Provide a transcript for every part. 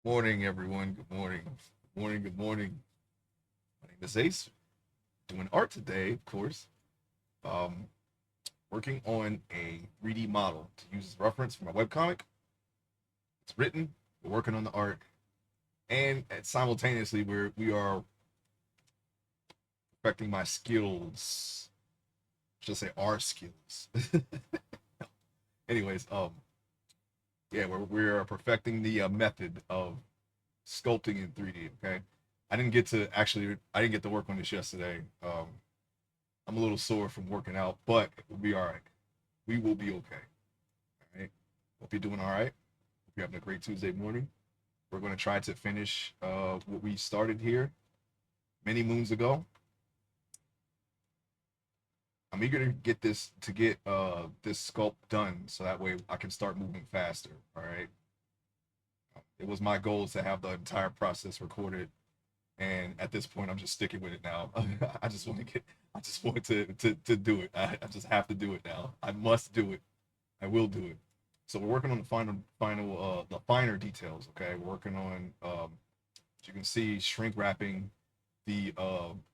Morning, everyone. Good morning. Good morning. Good morning. My name is Ace. Doing art today, of course. Um, Working on a 3D model to use as reference for my webcomic. It's written. We're working on the art, and simultaneously, we are perfecting my skills. Should say our skills. Anyways, yeah, we're perfecting the method of sculpting in 3D. Okay, I didn't get to work on this yesterday. I'm a little sore from working out, but we'll be all right. We will be okay. All right. Hope you're doing all right. Hope you're having a great Tuesday morning. We're going to try to finish what we started here many moons ago. I'm eager to get this sculpt done so that way I can start moving faster. All right. It was my goal to have the entire process recorded, and at this point, I'm just sticking with it now. I just want to get. I just want to do it. I just have to do it now. I must do it. I will do it. So we're working on the the finer details. Okay, we're working on as you can see, shrink wrapping the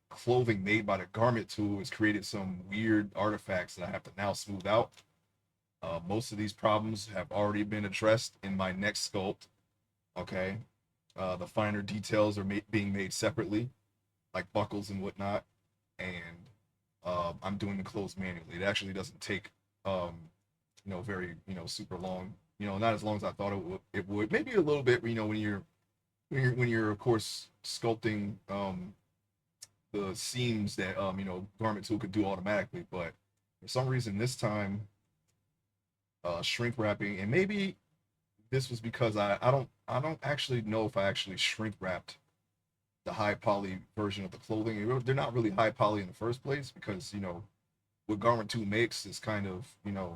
clothing made by the garment tool has created some weird artifacts that I have to now smooth out. Most of these problems have already been addressed in my next sculpt. Okay, the finer details are being made separately, like buckles and whatnot, and I'm doing the clothes manually. It actually doesn't take very super long. Not as long as I thought it would. Maybe a little bit. When you're of course sculpting the seams that garment tool could do automatically, but for some reason this time shrink wrapping, and maybe this was because I don't actually know if I actually shrink wrapped the high poly version of the clothing. They're not really high poly in the first place because what garment tool makes is kind of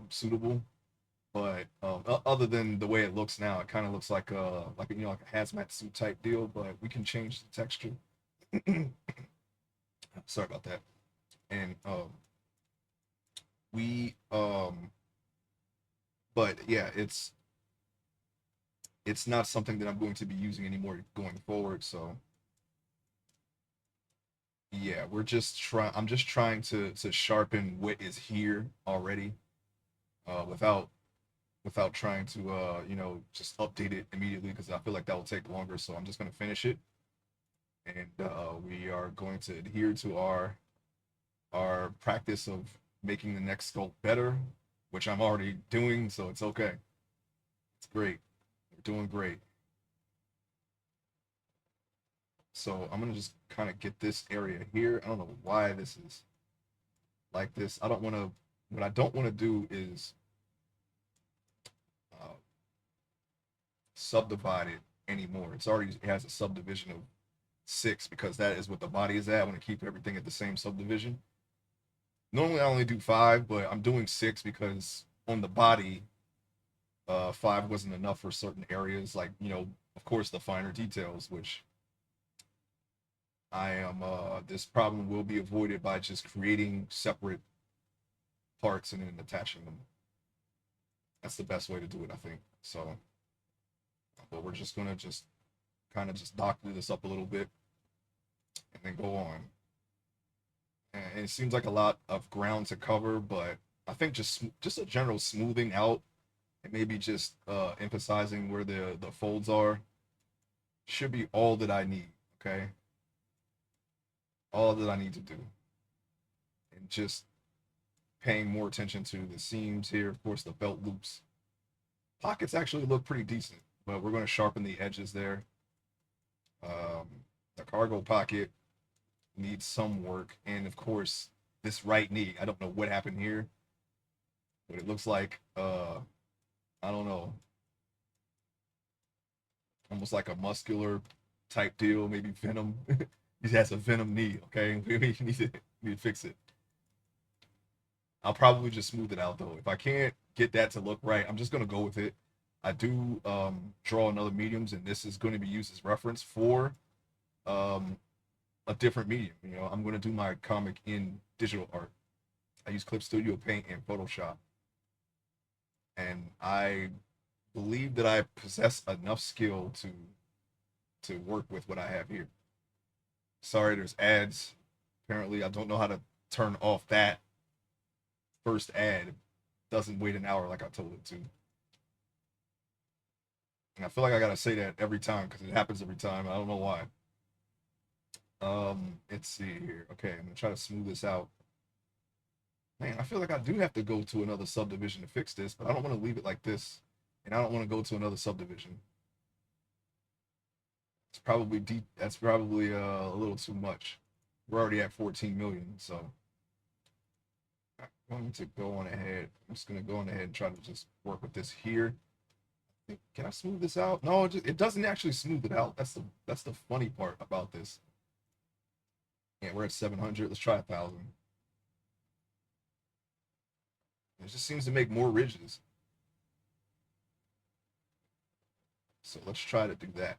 suitable. But other than the way it looks now, it kind of looks like a hazmat suit type deal. But we can change the texture. Sorry about that. And we but yeah, it's not something that I'm going to be using anymore going forward. So yeah, I'm just trying to sharpen what is here already, without trying to just update it immediately because I feel like that will take longer. So I'm just gonna finish it, and we are going to adhere to our practice of making the next sculpt better, which I'm already doing. So it's okay. It's great. We're doing great. So I'm gonna just kind of get this area here. I don't know why this is like this. I don't want to. What I don't want to do is uh, subdivide it anymore. It has a subdivision of 6 because that is what the body is at. I want to keep everything at the same subdivision. Normally I only do 5, but I'm doing 6 because on the body, 5 wasn't enough for certain areas, like of course, the finer details, which I am. This problem will be avoided by just creating separate parts and then attaching them. That's the best way to do it, I think. So, but we're just gonna just kind of just doctor this up a little bit and then go on. And it seems like a lot of ground to cover, but I think just a general smoothing out and maybe just emphasizing where the folds are should be all that I need. Okay, all that I need to do, and just paying more attention to the seams here. Of course, the belt loops, pockets actually look pretty decent, but we're going to sharpen the edges there. The cargo pocket needs some work, and of course, this right knee. I don't know what happened here, but it looks like I don't know, almost like a muscular type deal, maybe Venom. He has a Venom knee. Okay, we need to fix it. I'll probably just smooth it out though. If I can't get that to look right, I'm just gonna go with it. I do draw in other mediums, and this is going to be used as reference for um, a different medium. I'm going to do my comic in digital art. I use Clip Studio Paint and Photoshop, and I believe that I possess enough skill to to work with what I have here. Sorry, there's ads. Apparently, I don't know how to turn off that first ad. It doesn't wait an hour like I told it to. And I feel like I gotta say that every time because it happens every time. I don't know why. Let's see here. Okay, I'm gonna try to smooth this out. Man, I feel like I do have to go to another subdivision to fix this, but I don't want to leave it like this, and I don't want to go to another subdivision. It's probably deep. That's probably a little too much. We're already at 14 million, so I'm going to go on ahead. I'm just going to go on ahead and try to just work with this here. Can I smooth this out? No, it doesn't actually smooth it out. That's the funny part about this. Yeah, we're at 700. Let's try 1,000. It just seems to make more ridges. So let's try to do that.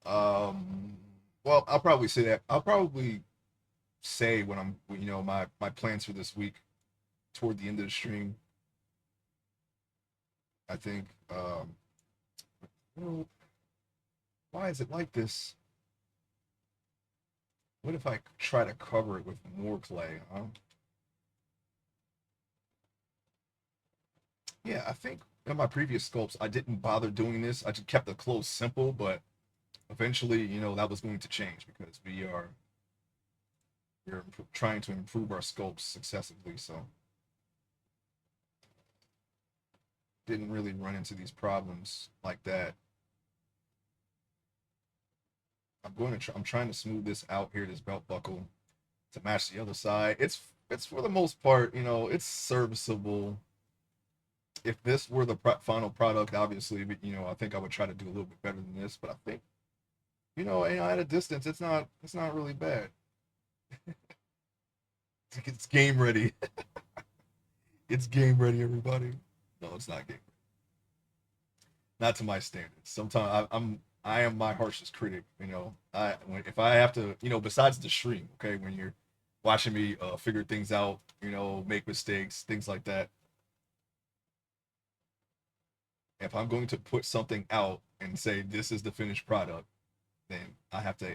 Well, I'll probably say that. I'll probably say when I'm, my plans for this week toward the end of the stream. I think, why is it like this? What if I try to cover it with more clay? Yeah, I think in my previous sculpts, I didn't bother doing this. I just kept the close simple, but eventually, that was going to change because we're trying to improve our sculpts successively. So didn't really run into these problems like that. I'm trying to smooth this out here, this belt buckle, to match the other side. It's for the most part, it's serviceable. If this were the final product, obviously, I think I would try to do a little bit better than this. But I think, at a distance, it's not really bad. It's game ready. It's game ready, everybody. No, it's not game ready. Not to my standards. Sometimes I am my harshest critic. If I have to, besides the stream, okay, when you're watching me figure things out, make mistakes, things like that. If I'm going to put something out and say this is the finished product, then I have to,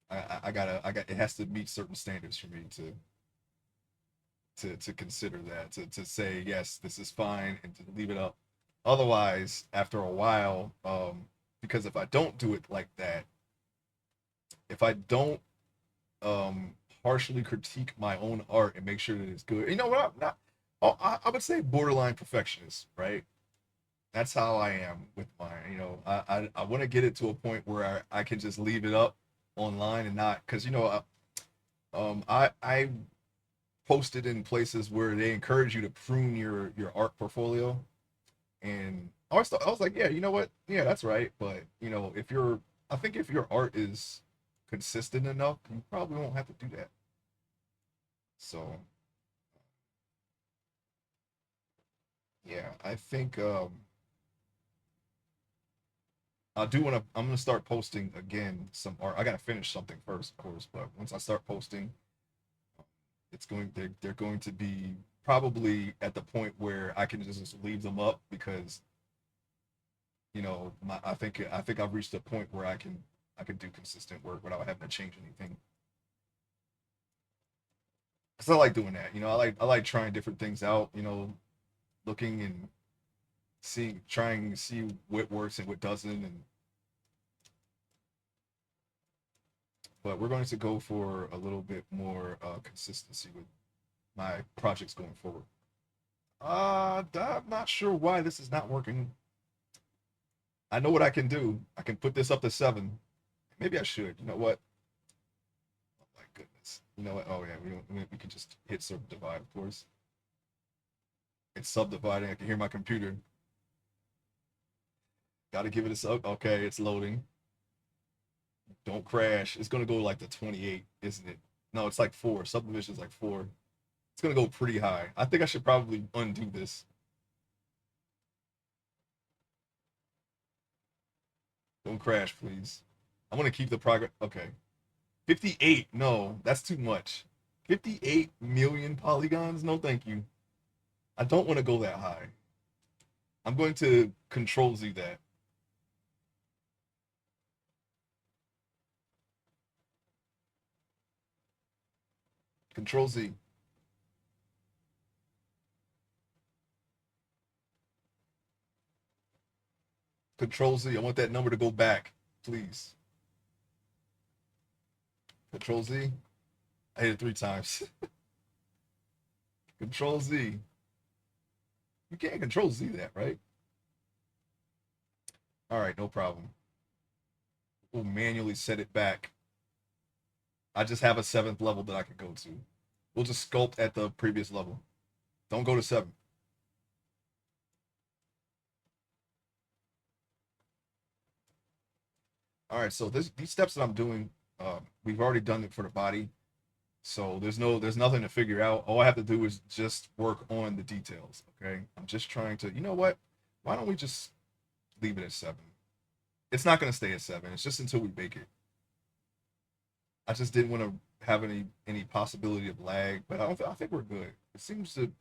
it has to meet certain standards for me to consider that, to say yes, this is fine, and to leave it up. Otherwise, after a while, because if I don't do it like that, if I don't harshly critique my own art and make sure that it's good, what? I'm not. Oh, I would say borderline perfectionist, right? That's how I am with mine. I want to get it to a point where I can just leave it up online and not, because I posted in places where they encourage you to prune your art portfolio, and I was like, yeah, you know what? Yeah, that's right. But I think if your art is consistent enough, you probably won't have to do that. So yeah, I think I'm gonna start posting again some art. I gotta finish something first, of course, but once I start posting, they're going to be probably at the point where I can just leave them up because I think I've reached a point where I can do consistent work without having to change anything. Because I like doing that. I like trying different things out. Looking and trying to see what works and what doesn't. And but we're going to go for a little bit more consistency with my projects going forward. I'm not sure why this is not working. I know what I can do. I can put this up to 7. Maybe I should. You know what? Oh my goodness. You know what? Oh yeah, we can just hit subdivide, of course. It's subdividing. I can hear my computer. Got to give it a sub. Okay, it's loading. Don't crash. It's gonna go like the 28, isn't it? No, it's like 4. Subdivision's like 4. It's gonna go pretty high. I think I should probably undo this. Don't crash, please. I want to keep the progress. Okay. 58. No, that's too much. 58 million polygons? No, thank you. I don't want to go that high. I'm going to Control Z that. Control Z. Control Z. I want that number to go back, please. Control Z. I hit it 3 times. Control Z. You can't Control Z that, right? All right, no problem. We'll manually set it back. I just have a 7th level that I can go to. We'll just sculpt at the previous level. Don't go to 7. All right, so these steps that I'm doing, we've already done it for the body. So there's nothing to figure out. All I have to do is just work on the details. Okay. I'm just trying to, you know what? Why don't we just leave it at 7? It's not gonna stay at 7. It's just until we bake it. I just didn't want to have any possibility of lag, but I think we're good. It seems to,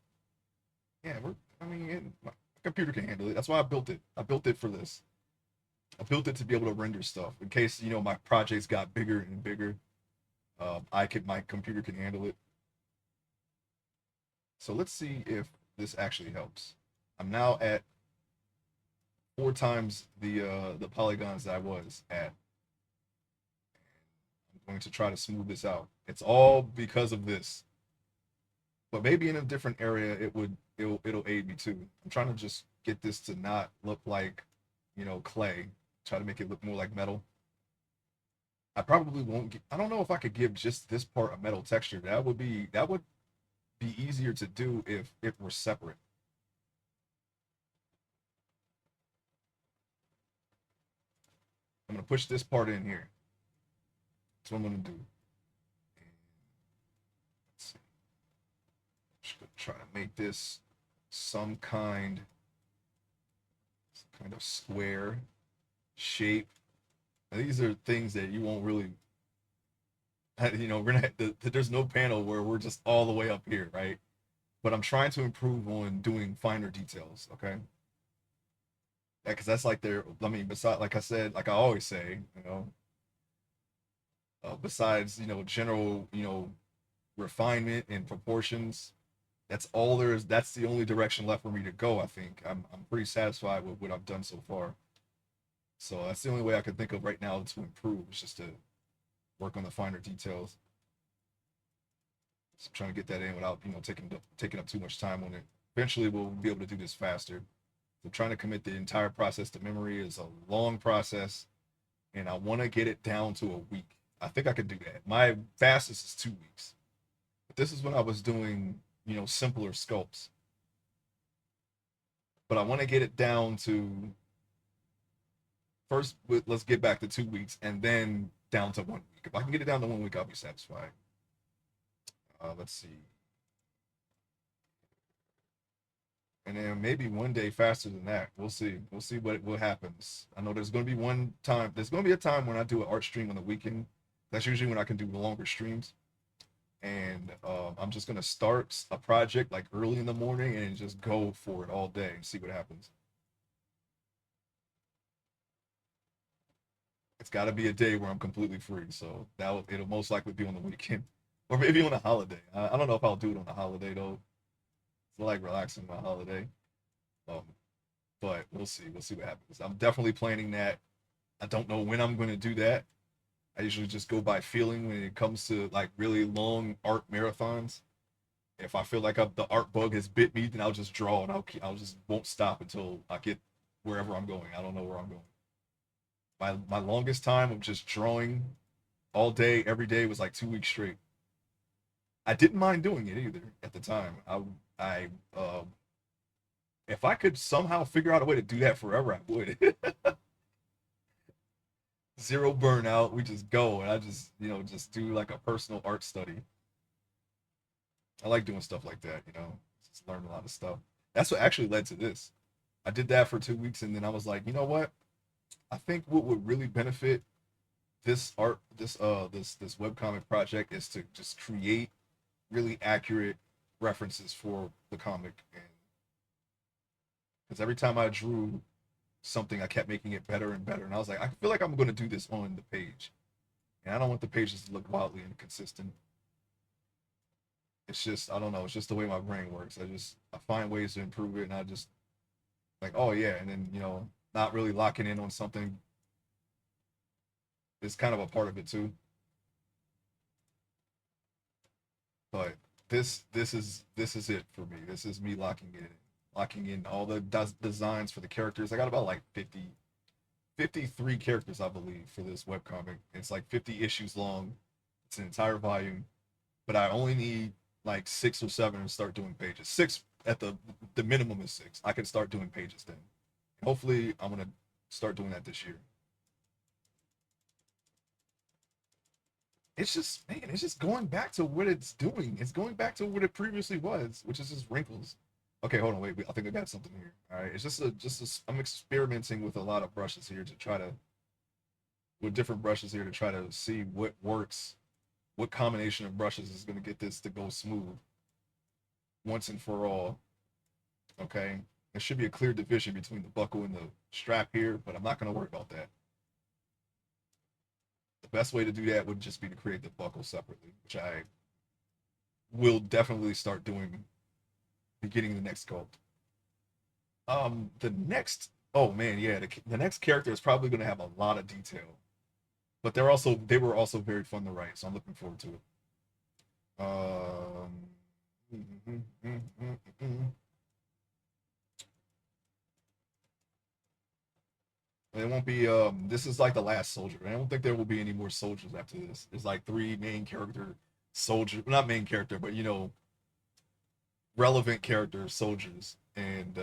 yeah, we're. I mean, my computer can handle it. That's why I built it. I built it for this. I built it to be able to render stuff in case my projects got bigger and bigger. My computer can handle it. So let's see if this actually helps. I'm now at 4 times the polygons that I was at. I'm going to try to smooth this out. It's all because of this. But maybe in a different area it'll aid me too. I'm trying to just get this to not look like, clay. Try to make it look more like metal. I probably won't I don't know if I could give just this part a metal texture. That would be easier to do if it were separate. I'm gonna push this part in here. That's what I'm gonna do. Let's see. Just gonna try to make this some kind of square shape. Now, these are things that you won't really, we're gonna. There's no panel where we're just all the way up here, right? But I'm trying to improve on doing finer details. Okay. Yeah, because that's like their. I mean, besides, like I said, like I always say, besides general refinement and proportions, that's all there is. That's the only direction left for me to go. I think I'm pretty satisfied with what I've done so far. So that's the only way I can think of right now to improve. Is just to work on the finer details. So I'm trying to get that in without taking up too much time on it. Eventually, we'll be able to do this faster. So trying to commit the entire process to memory is a long process, and I want to get it down to a week. I think I could do that. My fastest is 2 weeks. But this is when I was doing, simpler sculpts. But I want to get it down to first. Let's get back to 2 weeks, and then down to 1 week. If I can get it down to 1 week, I'll be satisfied. Let's see, and then maybe one day faster than that. We'll see. We'll see what happens. I know there's going to be one time. There's going to be a time when I do an art stream on the weekend. That's usually when I can do the longer streams. And I'm just gonna start a project like early in the morning and just go for it all day and see what happens. It's got to be a day where I'm completely free, so it'll most likely be on the weekend or maybe on a holiday. I don't know if I'll do it on a holiday though. It's like relaxing my holiday, um, but we'll see. We'll see what happens. I'm definitely planning that. I don't know when I'm going to do that. I usually just go by feeling when it comes to like really long art marathons. If I feel like the art bug has bit me, then I'll just draw and I'll just won't stop until I get wherever I'm going. I don't know where I'm going. My longest time of just drawing all day, every day was like 2 weeks straight. I didn't mind doing it either at the time. I if I could somehow figure out a way to do that forever, I would. Zero burnout. We just go and I just just do like a personal art study. I like doing stuff like that. Just learn a lot of stuff. That's what actually led to this. I did that for 2 weeks and then I was like, you know what? I think what would really benefit this webcomic project is to just create really accurate references for the comic, and because every time I drew something, I kept making it better and better. And I was like, I feel like I'm going to do this on the page. And I don't want the pages to look wildly inconsistent. It's just, I don't know. It's just the way my brain works. I find ways to improve it. And I just, like, oh, yeah. And then, not really locking in on something is kind of a part of it too. But this is it for me. This is me locking in all the designs for the characters. I got about like 53 characters, I believe, for this webcomic. It's like 50 issues long. It's an entire volume, but I only need like 6 or 7 to start doing pages. Six at the minimum is 6. I can start doing pages then. Hopefully, I'm gonna start doing that this year. It's just, man, it's just going back to what it's doing. It's going back to what it previously was, which is just wrinkles. Okay, hold on, wait. I think I got something here. All right, it's I'm experimenting with a lot of brushes here to try to with different brushes here to try to see what works, what combination of brushes is going to get this to go smooth once and for all. Okay, there should be a clear division between the buckle and the strap here, but I'm not going to worry about that. The best way to do that would just be to create the buckle separately, which I will definitely start doing beginning of the next sculpt. The next, oh man, yeah, the next character is probably going to have a lot of detail, but they were also very fun to write, so I'm looking forward to it. Um, mm, mm, mm, mm, mm. It won't be. This is like the last soldier. I don't think there will be any more soldiers after this. There's like 3 main character soldiers, not main character, but relevant character soldiers, and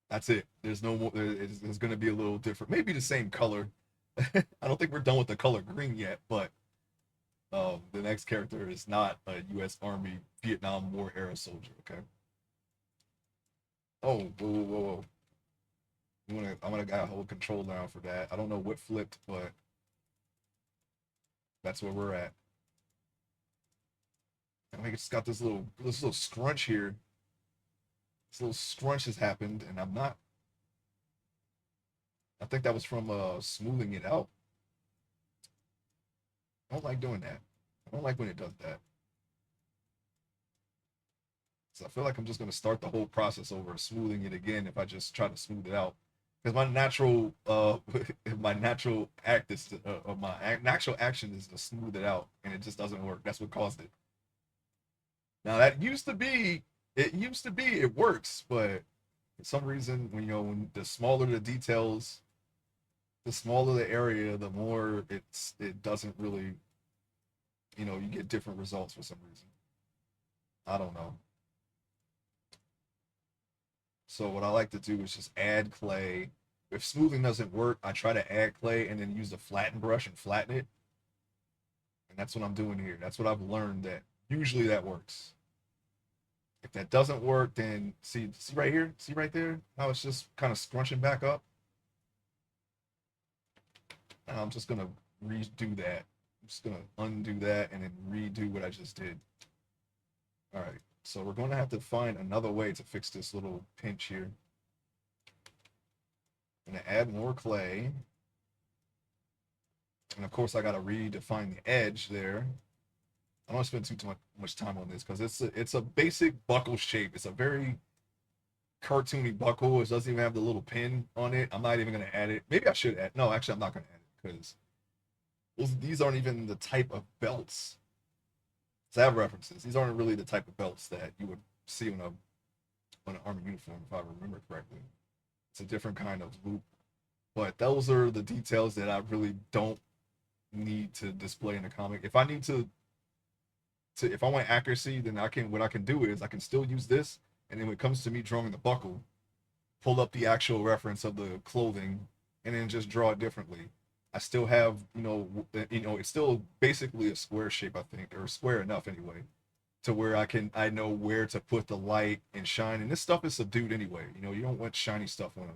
that's it. There's no more. There's going to be a little different, maybe the same color. I don't think we're done with the color green yet, but the next character is not a U.S. Army Vietnam War era soldier. Okay. Oh, whoa, whoa, whoa, whoa. I'm gonna gotta hold control down for that. I don't know what flipped, but that's where we're at. I think it's got this little scrunch here. This little scrunch has happened, and I'm not. I think that was from smoothing it out. I don't like doing that. I don't like when it does that. So I feel like I'm just gonna start the whole process over, smoothing it again if I just try to smooth it out. Because my natural my natural act is natural action is to smooth it out, and it just doesn't work. That's what caused it. Now that used to be it works, but for some reason when the smaller the details, the smaller the area, the more it doesn't really you get different results for some reason. I don't know. So what I like to do is just add clay. If smoothing doesn't work, I try to add clay and then use a flatten brush and flatten it. And that's what I'm doing here. That's what I've learned that usually that works. If that doesn't work, then see right here, see right there, how it's just kind of scrunching back up. And I'm just gonna redo that. I'm just gonna undo that and then redo what I just did. All right. So we're going to have to find another way to fix this little pinch here. I'm going to add more clay. And of course, I got to redefine the edge there. I don't want to spend too much time on this because it's a basic buckle shape. It's a very cartoony buckle. It doesn't even have the little pin on it. I'm not even going to add it. Maybe I should add. No, actually, I'm not going to add it because these aren't even the type of belts. So I have references. These aren't really the type of belts that you would see on an army uniform, if I remember correctly. It's a different kind of loop. But those are the details that I really don't need to display in the comic. If I need to if I want accuracy, then what I can do is I can still use this, and then when it comes to me drawing the buckle, pull up the actual reference of the clothing, and then just draw it differently. I still have, it's still basically a square shape, I think, or square enough anyway, to where I know where to put the light and shine. And this stuff is subdued anyway. You don't want shiny stuff on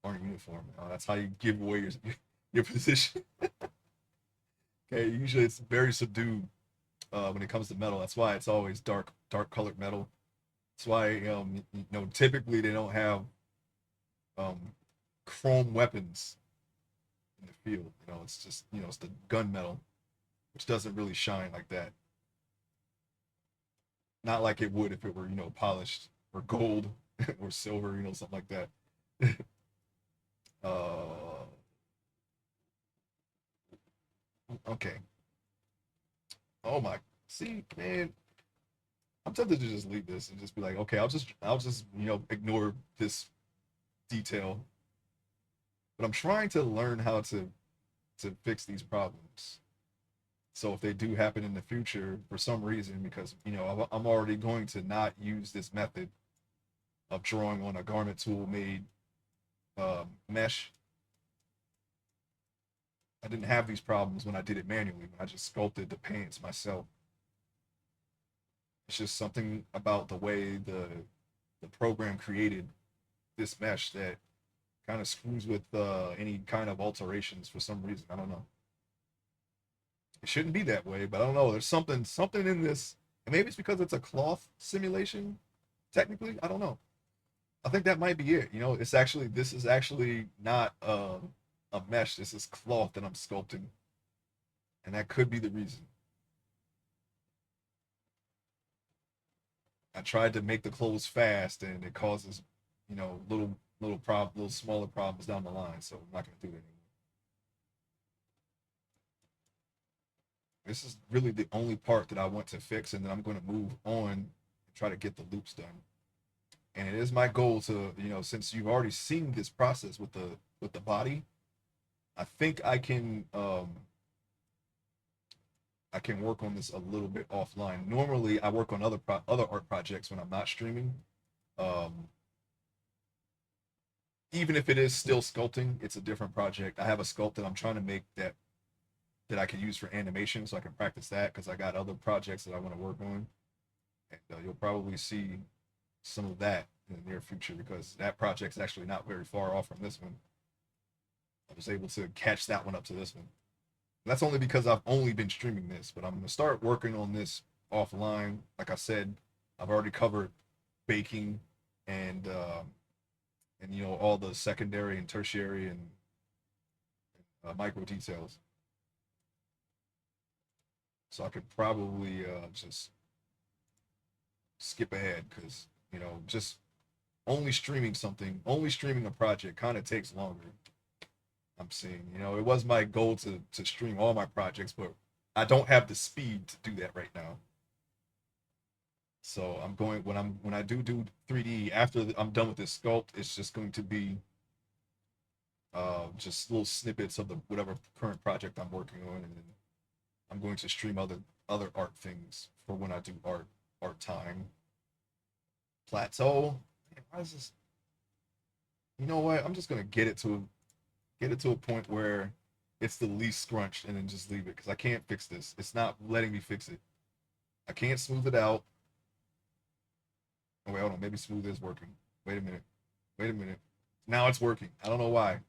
a uniform. That's how you give away your position. Okay, usually it's very subdued when it comes to metal. That's why it's always dark colored metal. That's why typically they don't have um chrome weapons in the field. It's just it's the gunmetal, which doesn't really shine like that. Not like it would if it were polished or gold or silver, something like that. uh, okay. Oh my. See, man, I'm tempted to just leave this and just be like, okay, I'll just ignore this detail. But I'm trying to learn how to fix these problems. So if they do happen in the future for some reason, because I'm already going to not use this method of drawing on a garment tool made mesh. I didn't have these problems when I did it manually, when I just sculpted the pants myself. It's just something about the way the program created this mesh that kind of screws with any kind of alterations for some reason. I don't know. It shouldn't be that way, but I don't know. There's something in this, and maybe it's because it's a cloth simulation. Technically, I don't know. I think that might be it. This is actually not a mesh. This is cloth that I'm sculpting, and that could be the reason. I tried to make the clothes fast, and it causes, little smaller problems down the line. So I'm not gonna do that anymore. This is really the only part that I want to fix, and then I'm going to move on and try to get the loops done. And it is my goal to, since you've already seen this process with the body, I think I can work on this a little bit offline. Normally, I work on other art projects when I'm not streaming. Um, Even if it is still sculpting, it's a different project. I have a sculpt that I'm trying to make that I can use for animation, so I can practice that because I got other projects that I want to work on, and you'll probably see some of that in the near future because that project's actually not very far off from this one. I was able to catch that one up to this one. And that's only because I've only been streaming this, but I'm gonna start working on this offline. Like I said, I've already covered baking and all the secondary and tertiary and micro details. So I could probably just skip ahead because just only streaming a project kind of takes longer. I'm seeing, it was my goal to stream all my projects, but I don't have the speed to do that right now. So I'm going when I do 3D after I'm done with this sculpt, it's just going to be just little snippets of the whatever current project I'm working on, and then I'm going to stream other art things for when I do art time. Plateau. Man, why is this? You know what? I'm just gonna get it to a point where it's the least scrunched and then just leave it because I can't fix this. It's not letting me fix it. I can't smooth it out. Oh wait, hold on. Maybe smooth is working. Wait a minute. Wait a minute. Now it's working. I don't know why.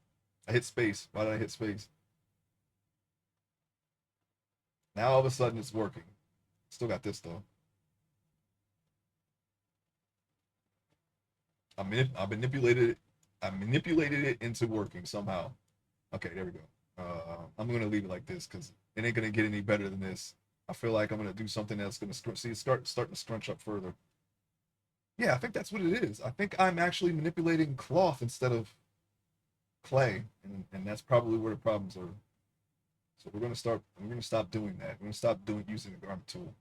I hit space. Why did I hit space? Now all of a sudden it's working. Still got this though. I manipulated it. I manipulated it into working somehow. Okay, there we go. I'm gonna leave it like this because it ain't gonna get any better than this. I feel like I'm gonna do something that's gonna starting to scrunch up further. Yeah, I think that's what it is. I think I'm actually manipulating cloth instead of clay, and that's probably where the problems are. So we're gonna start. We're gonna stop doing that. We're gonna stop doing using the garment tool.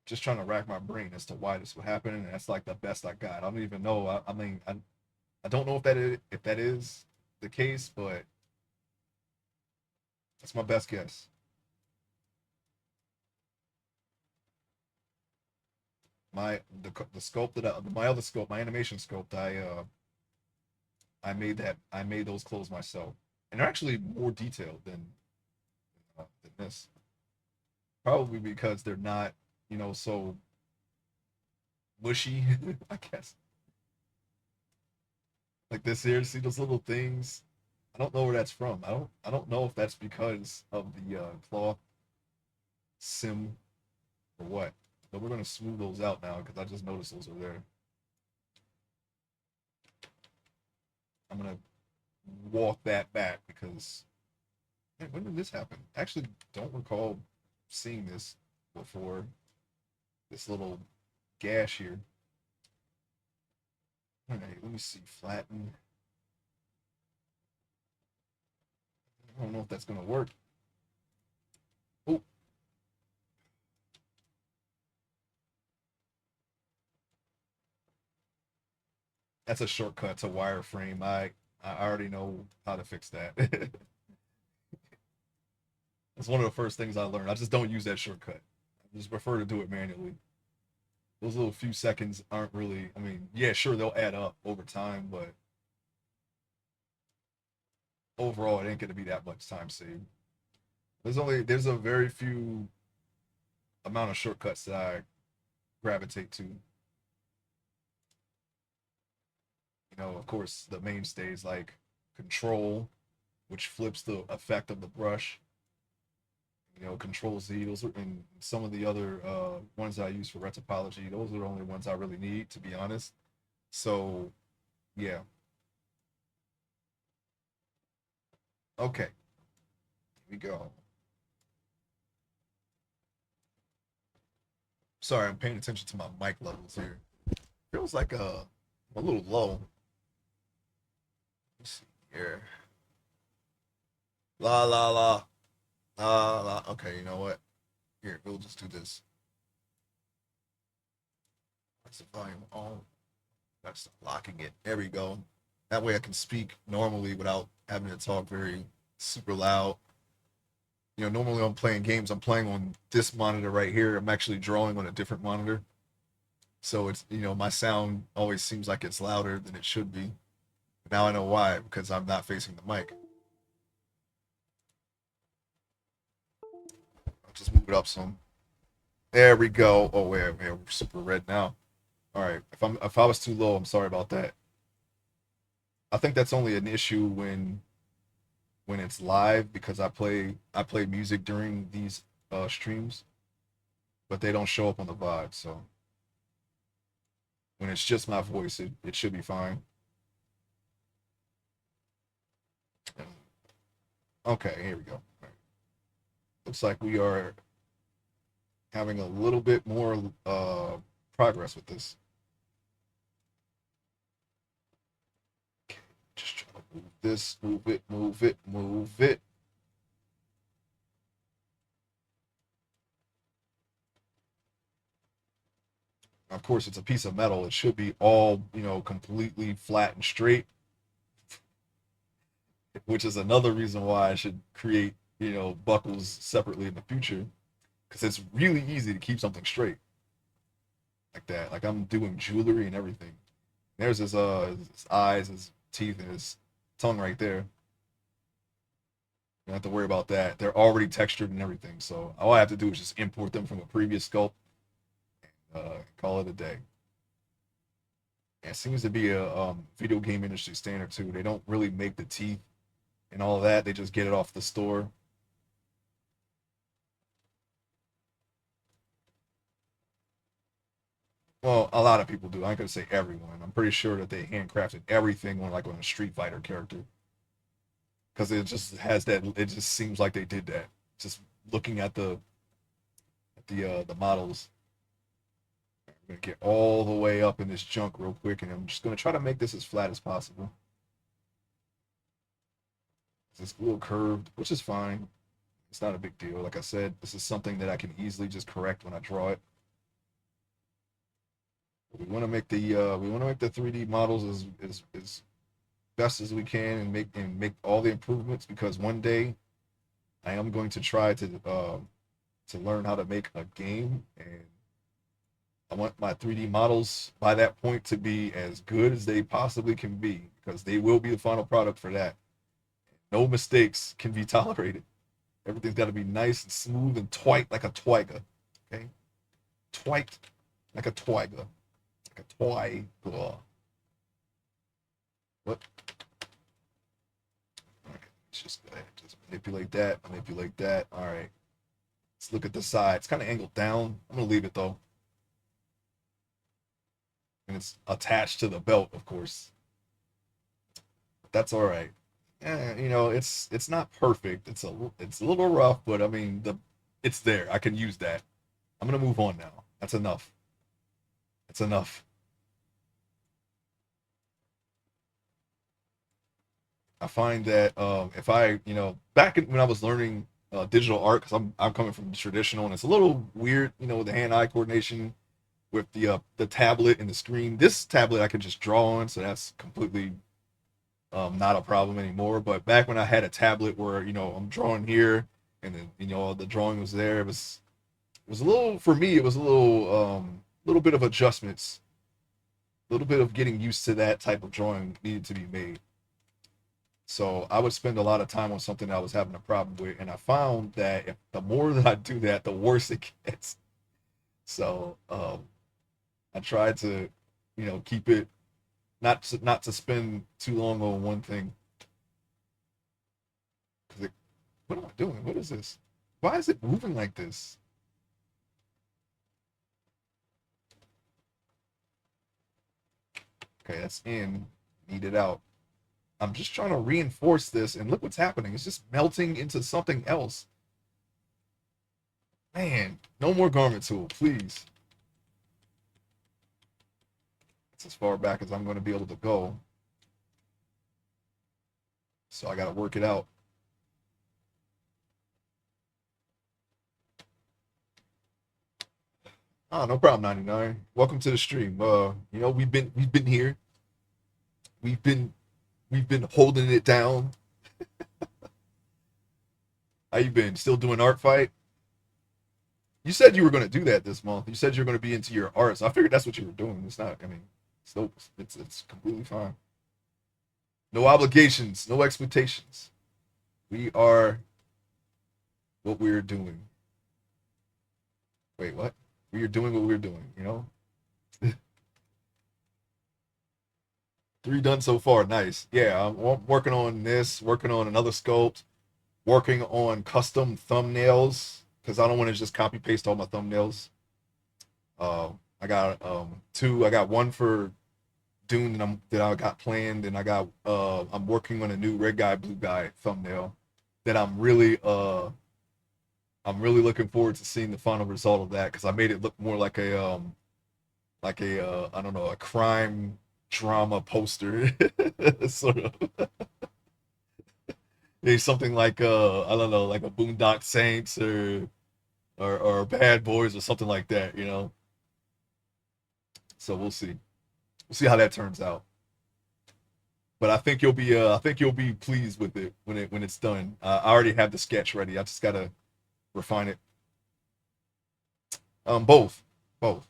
Just trying to rack my brain as to why this would happen, and that's like the best I got. I don't even know. I mean, I don't know if that is the case, but that's my best guess. The sculpt that my other sculpt, my animation sculpt, I made those clothes myself, and they're actually more detailed than this. Probably because they're not so mushy. I guess like this here. See those little things? I don't know where that's from. I don't know if that's because of the cloth sim or what. But we're gonna smooth those out now because I just noticed those are there. I'm gonna walk that back because man, when did this happen? I actually don't recall seeing this before. This little gash here. All right, let me see. Flatten. I don't know if that's gonna work. Oh, that's a shortcut to wireframe. I already know how to fix that. That's one of the first things I learned. I just don't use that shortcut. I just prefer to do it manually. Those little few seconds aren't really. I mean, yeah, sure they'll add up over time, but overall it ain't gonna be that much time saved. There's a very few amount of shortcuts that I gravitate to. You know, of course, the mainstays like control, which flips the effect of the brush. You know, control Z. Those are, and some of the other ones that I use for retopology. Those are the only ones I really need, to be honest. So, yeah. Okay, here we go. Sorry, I'm paying attention to my mic levels here. Feels like a little low. Let's see here. La la la la la. Okay, you know what? Here, we'll just do this. That's the volume on. That's locking it. There we go. That way I can speak normally without having to talk very super loud. You know, normally when I'm playing games, I'm playing on this monitor right here. I'm actually drawing on a different monitor. So it's, you know, my sound always seems like it's louder than it should be. Now I know why, because I'm not facing the mic. I'll just move it up some. There we go. Oh wait, we're super red now. All right. If I was too low, I'm sorry about that. I think that's only an issue when it's live because I play music during these streams, but they don't show up on the VOD. So when it's just my voice, it should be fine. Okay, here we go. All right. Looks like we are having a little bit more progress with this. Okay, just try to move this, move it, move it, move it. Of course, it's a piece of metal. It should be all, you know, completely flat and straight, which is another reason why I should create, you know, buckles separately in the future because it's really easy to keep something straight like that. Like I'm doing jewelry and everything. There's his eyes, his teeth, and his tongue right there. You don't have to worry about that. They're already textured and everything. So all I have to do is just import them from a previous sculpt, call it a day. It seems to be a video game industry standard too. They don't really make the teeth and all of that. They just get it off the store. Well, a lot of people do. I ain't gonna say everyone. I'm pretty sure that they handcrafted everything on like on a Street Fighter character because it just has that. It just seems like they did that. Just looking at the models. I'm gonna get all the way up in this junk real quick, and I'm just gonna try to make this as flat as possible. It's a little curved, which is fine. It's not a big deal. Like I said, this is something that I can easily just correct when I draw it. We want to make the 3D models as best as we can and make all the improvements because one day I am going to try to learn how to make a game and I want my 3D models by that point to be as good as they possibly can be because they will be the final product for that. No mistakes can be tolerated. Everything's got to be nice and smooth and twite like a twiga. Okay, twite like a twiga, like a twiga. What? Okay, let's just go ahead, just manipulate that, manipulate that. All right, let's look at the side. It's kind of angled down. I'm gonna leave it though. and it's attached to the belt, of course. But that's all right. You know, it's not perfect. It's a little rough, but I mean it's there. I can use that. I'm gonna move on now. That's enough. That's enough. I find that if I, you know, when I was learning digital art, because I'm coming from traditional, and it's a little weird, you know, with the hand-eye coordination with the tablet and the screen. This tablet I can just draw on, so that's completely not a problem anymore. But back when I had a tablet where, you know, I'm drawing here, and then, you know, the drawing was there, it was a little, for me, it was a little bit of adjustments, a little bit of getting used to that type of drawing needed to be made. So I would spend a lot of time on something that I was having a problem with, and I found that if the more that I do that, the worse it gets. So I tried to, you know, keep it not to spend too long on one thing. Because what am I doing? What is this? Why is it moving like this? Okay, that's in. Need it out. I'm just trying to reinforce this, and look what's happening. It's just melting into something else. Man, no more garment tool, please. It's as far back as I'm going to be able to go. So I got to work it out. Oh, no problem, 99. Welcome to the stream. You know, we've been here. We've been we've been holding it down. How you been? Still doing art fight? You said you were going to do that this month. You said you're going to be into your art. So I figured that's what you were doing. It's not. I mean, it's completely fine. No obligations, no expectations. We are what we're doing. Wait, what? We are doing what we're doing. You know, 3 done so far. Nice. Yeah, I'm working on this. Working on another sculpt. Working on custom thumbnails because I don't want to just copy paste all my thumbnails. I got 2. I got one for Dune that I got planned, and I'm working on a new red guy blue guy thumbnail that I'm really looking forward to seeing the final result of that because I made it look more like a I don't know, a crime drama poster sort of. Maybe something like I don't know, like a Boondock Saints or Bad Boys or something like that, you know. So we'll see. We'll see how that turns out. But I think you'll be pleased with it when it's done. I already have the sketch ready. I just gotta refine it. Both, both.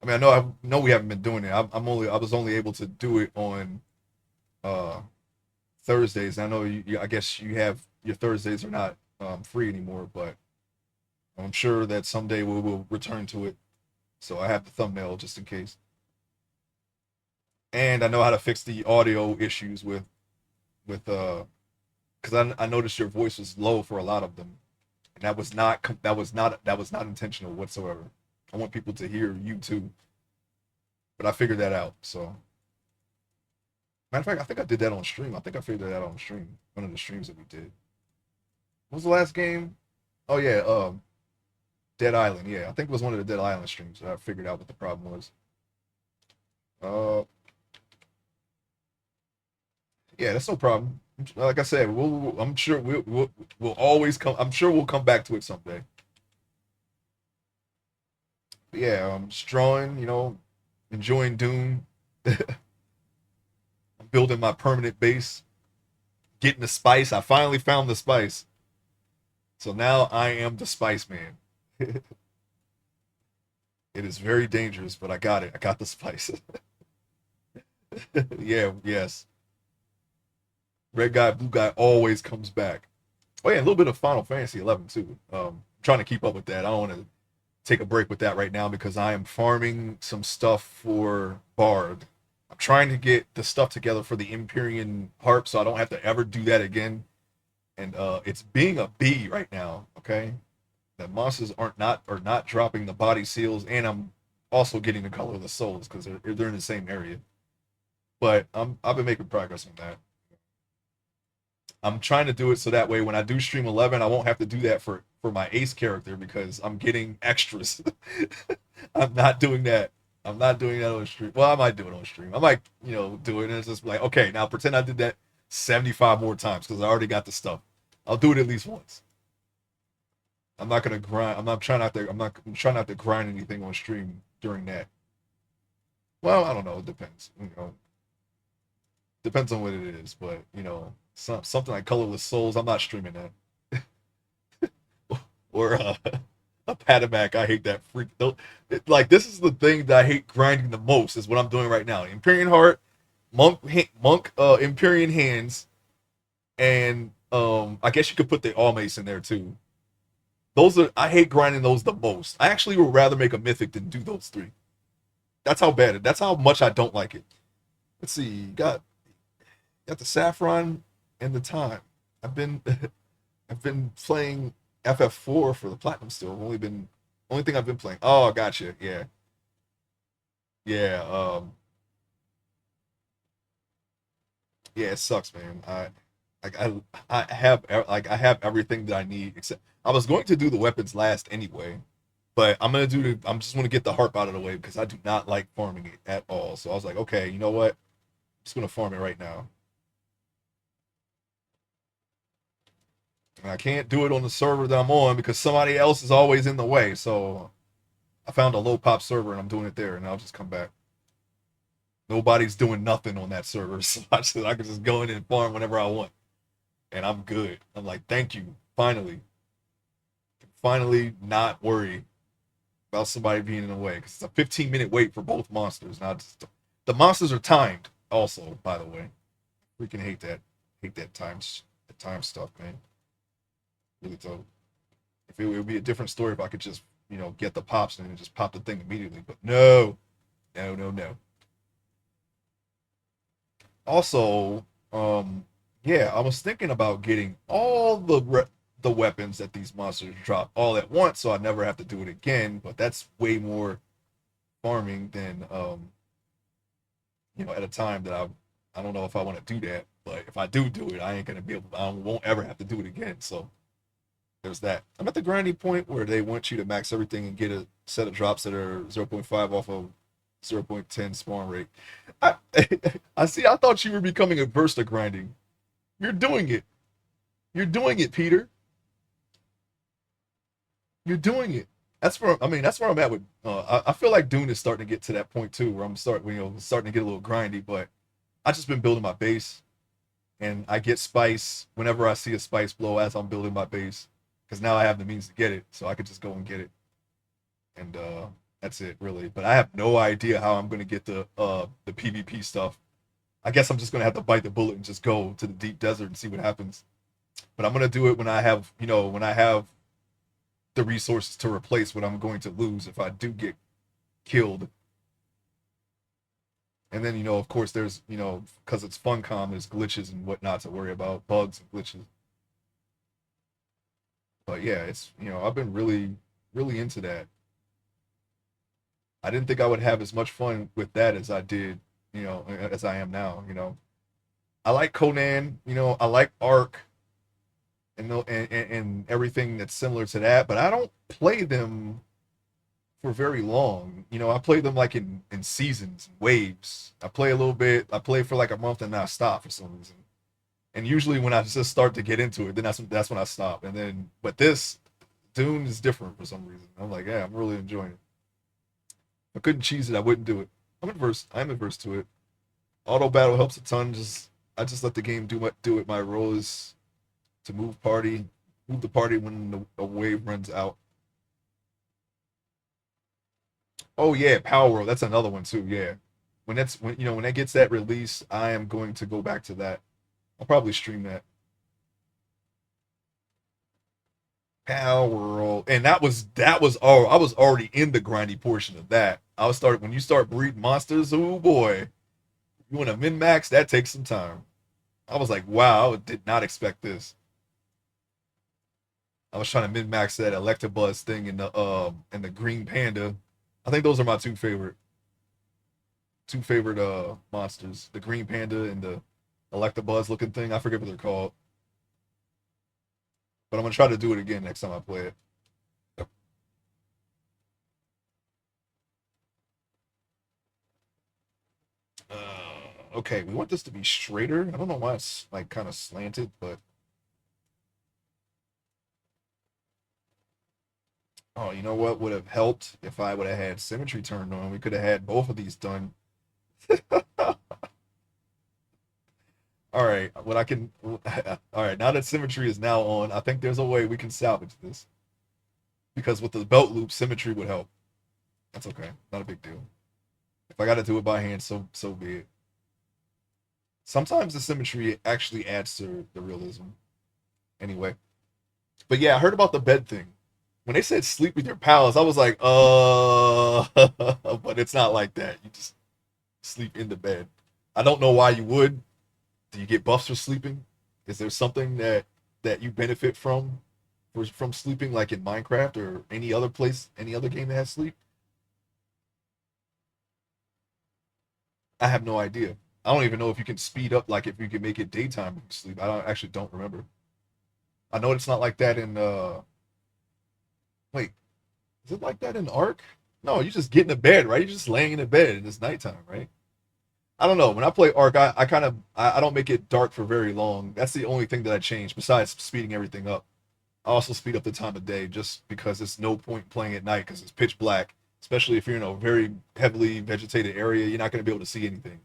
I mean, I know we haven't been doing it. I was only able to do it on uh Thursdays. I know I guess you have your Thursdays are not free anymore, but I'm sure that someday we will return to it. So I have the thumbnail just in case. And I know how to fix the audio issues with because I noticed your voice was low for a lot of them, and that was not intentional whatsoever. I want people to hear you too, but I figured that out. So matter of fact, I think I did that on stream. I think I figured that out on stream. One of the streams that we did. What was the last game? Oh yeah, Dead Island. Yeah, I think it was one of the Dead Island streams. I figured out what the problem was. Uh, yeah, that's no problem. Like I said, I'm sure we'll always come. I'm sure we'll come back to it someday. But yeah, I'm just drawing. You know, enjoying Doom. I'm building my permanent base. Getting the spice. I finally found the spice. So now I am the Spice Man. It is very dangerous, but I got it. I got the spice. Yeah, yes. Red guy, blue guy always comes back. Oh yeah, a little bit of Final Fantasy 11 too. Trying to keep up with that. I don't want to take a break with that right now because I am farming some stuff for Bard. I'm trying to get the stuff together for the Empyrean harp, so I don't have to ever do that again. And it's being a bee right now. Okay, the monsters are not dropping the body seals, and also getting the color of the souls because they're in the same area. But I've been making progress on that. I'm trying to do it so that way when I do stream 11, I won't have to do that for my ace character because I'm getting extras. I'm not doing that. I'm not doing that on stream. Well, I might do it on stream. I might, do it and it's just like, okay, now pretend I did that 75 more times because I already got the stuff. I'll do it at least once. I'm not gonna grind. I'm trying not to grind anything on stream during that. Well, I don't know. It depends. Depends on what it is. But something like Colorless Souls, I'm not streaming that. Or a Patamac, I hate that freak. Like this is the thing that I hate grinding the most is what I'm doing right now. Empyrean Heart, Monk, Empyrean Hands, and I guess you could put the All Mace in there too. I hate grinding those the most. I actually would rather make a mythic than do those three. That's how much I don't like it. Let's see, got the Saffron and the Time. I've been I've been playing FF4 for the Platinum still. Only thing I've been playing. Oh, gotcha. Yeah. Yeah, yeah, it sucks, man. I have everything that I need except I was going to do the weapons last anyway, but I'm just going to get the harp out of the way because I do not like farming it at all. So I was like, okay, you know what? I'm just going to farm it right now. And I can't do it on the server that I'm on because somebody else is always in the way. So I found a low pop server and I'm doing it there, and I'll just come back. Nobody's doing nothing on that server, so I can just go in and farm whenever I want, and I'm good. I'm like, thank you, finally not worry about somebody being in the way because it's a 15-minute wait for both monsters. Now the monsters are timed, also, by the way. Freaking hate that time stuff, man. Really don't. If it would be a different story if I could just get the pops and just pop the thing immediately, but no, no, no, no. Also, yeah, I was thinking about getting all the weapons that these monsters drop all at once, so I never have to do it again. But that's way more farming than at a time that I don't know if I want to do that. But if I do it, I ain't gonna be able. I won't ever have to do it again. So there's that. I'm at the grinding point where they want you to max everything and get a set of drops that are zero point 0.5 off of 0.10 spawn rate. I I see. I thought you were becoming averse to grinding. You're doing it. You're doing it, Peter. You're doing it. That's where I'm at with. I feel like Dune is starting to get to that point too, where starting to get a little grindy. But I just been building my base, and I get spice whenever I see a spice blow as I'm building my base, because now I have the means to get it, so I could just go and get it, and that's it really. But I have no idea how I'm gonna get the PvP stuff. I guess I'm just gonna have to bite the bullet and just go to the deep desert and see what happens. But I'm gonna do it when I have the resources to replace what I'm going to lose if I do get killed. And then of course there's because it's Funcom, there's glitches and whatnot to worry about, bugs and glitches. But yeah, it's I've been really into that. I didn't think I would have as much fun with that as I did, as I am now. I like Conan, I like Ark and everything that's similar to that, but I don't play them for very long. I play them like in seasons, waves. I play a little bit, I play for like a month and then I stop for some reason. And usually when I just start to get into it, then that's when I stop. And then but this Dune is different for some reason. I'm like, yeah, I'm really enjoying it. If I couldn't cheese it, I wouldn't do it. I'm adverse to it. Auto battle helps a ton. I just let the game do it. My role is to move the party when a wave runs out. Oh yeah, Power World. That's another one too. Yeah, when that gets that release, I am going to go back to that. I'll probably stream that Power World, and that was all. I was already in the grindy portion of that. I was started when you start breeding monsters. Oh boy, you want to min max? That takes some time. I was like, wow, I did not expect this. I was trying to min max that Electabuzz thing in the Green Panda. I think those are my two favorite monsters. The green panda and the Electabuzz looking thing. I forget what they're called. But I'm gonna try to do it again next time I play it. Okay, we want this to be straighter. I don't know why it's like kind of slanted, but oh, you know what would have helped if I would have had symmetry turned on? We could have had both of these done. All right, what I can. All right, now that symmetry is now on, I think there's a way we can salvage this because with the belt loop, symmetry would help. That's okay, not a big deal. If I got to do it by hand, so be it. Sometimes the symmetry actually adds to the realism. Anyway, but yeah, I heard about the bed thing. When they said sleep with your pals, I was like, but it's not like that. You just sleep in the bed. I don't know why you would. Do you get buffs for sleeping? Is there something that you benefit from sleeping, like in Minecraft or any other place, any other game that has sleep? I have no idea. I don't even know if you can speed up, like if you can make it daytime when you sleep. I don't actually don't remember. I know it's not like that in wait, is it like that in Ark? No, you just get in the bed, right? You're just laying in the bed and it's nighttime, right? I don't know. When I play Ark, I kind of I don't make it dark for very long. That's the only thing that I change besides speeding everything up. I also speed up the time of day just because it's no point playing at night because it's pitch black. Especially if you're in a very heavily vegetated area, you're not going to be able to see anything.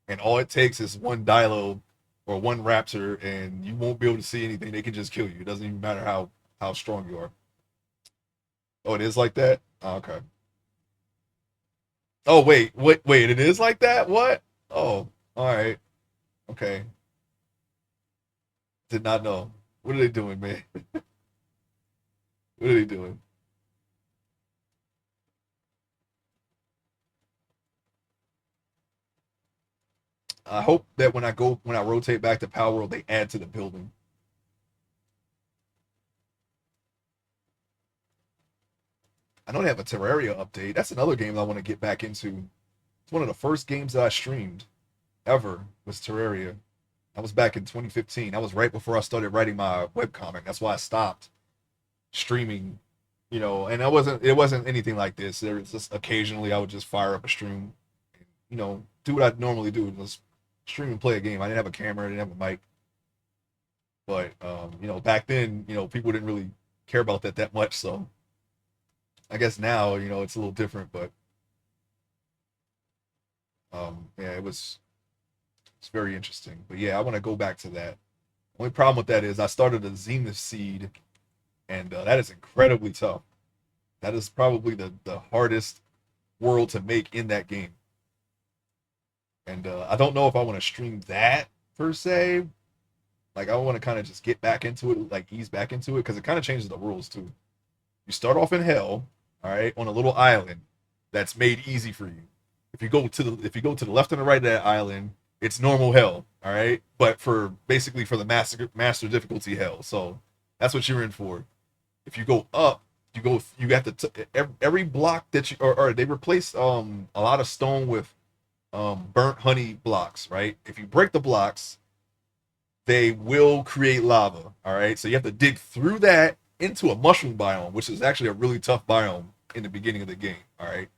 And all it takes is one Dilo or one Raptor, and you won't be able to see anything. They can just kill you. It doesn't even matter how strong you are. Oh, it is like that. Oh, okay. Oh wait. It is like that. What? Oh, all right. Okay. Did not know. What are they doing, man? What are they doing? I hope that when I rotate back to Power World, they add to the building. I know they have a Terraria update. That's another game I want to get back into. It's one of the first games that I streamed ever was Terraria. That was back in 2015. That was right before I started writing my webcomic. That's why I stopped streaming, and it wasn't anything like this. There was just occasionally I would just fire up a stream, do what I'd normally do, just stream and play a game. I didn't have a camera, I didn't have a mic, but back then, people didn't really care about that much. So I guess now, it's a little different, but yeah, it's very interesting. But yeah, I want to go back to that. Only problem with that is I started a Zenith seed, and that is incredibly tough. That is probably the hardest world to make in that game. And I don't know if I want to stream that per se. Like I want to kind of just get back into it, like ease back into it, because it kind of changes the rules too. You start off in hell, all right, on a little island that's made easy for you. If you go to the left and the right of that island, it's normal hell, all right, but for the master difficulty hell. So that's what you're in for. If you go up, you have to every block that or they replace a lot of stone with burnt honey blocks, right? If you break the blocks, they will create lava. All right, so you have to dig through that into a mushroom biome, which is actually a really tough biome in the beginning of the game. All right,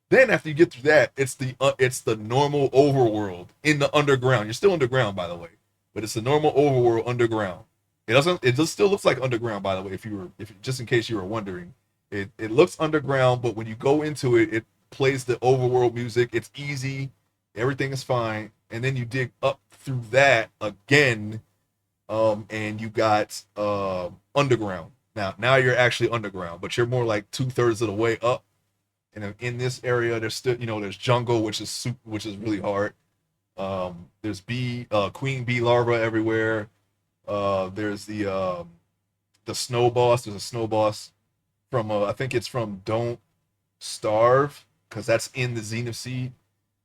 then after you get through that, it's the normal overworld in the underground. You're still underground, by the way, but it's the normal overworld underground. It doesn't. It just still looks like underground, by the way. If just in case you were wondering, it looks underground, but when you go into it, it plays the overworld music. It's easy. Everything is fine, and then you dig up through that again, and you got underground. Now you're actually underground, but you're more like 2/3 of the way up. And in this area, there's still there's jungle, which is really hard. There's queen bee larva everywhere. There's the snow boss. There's a snow boss from I think it's from Don't Starve because that's in the Zenith Seed.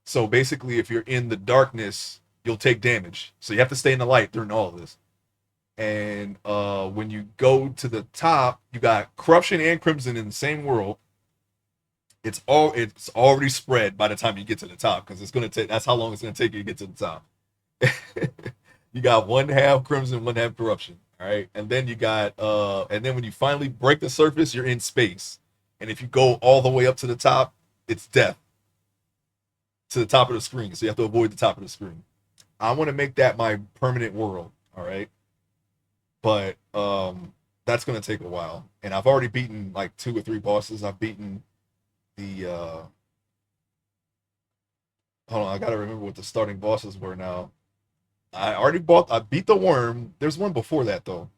So basically, if you're in the darkness, you'll take damage. So you have to stay in the light during all of this. And when you go to the top, you got corruption and crimson in the same world. It's already spread by the time you get to the top because it's gonna take that's how long it's gonna take you to get to the top. You got one half crimson, one half corruption. All right. And then you got and then when you finally break the surface, you're in space. And if you go all the way up to the top, it's death to the top of the screen. So you have to avoid the top of the screen. I want to make that my permanent world. All right. But that's gonna take a while. And I've already beaten like two or three bosses. I've beaten the hold on, I gotta remember what the starting bosses were now. I beat the worm. There's one before that though.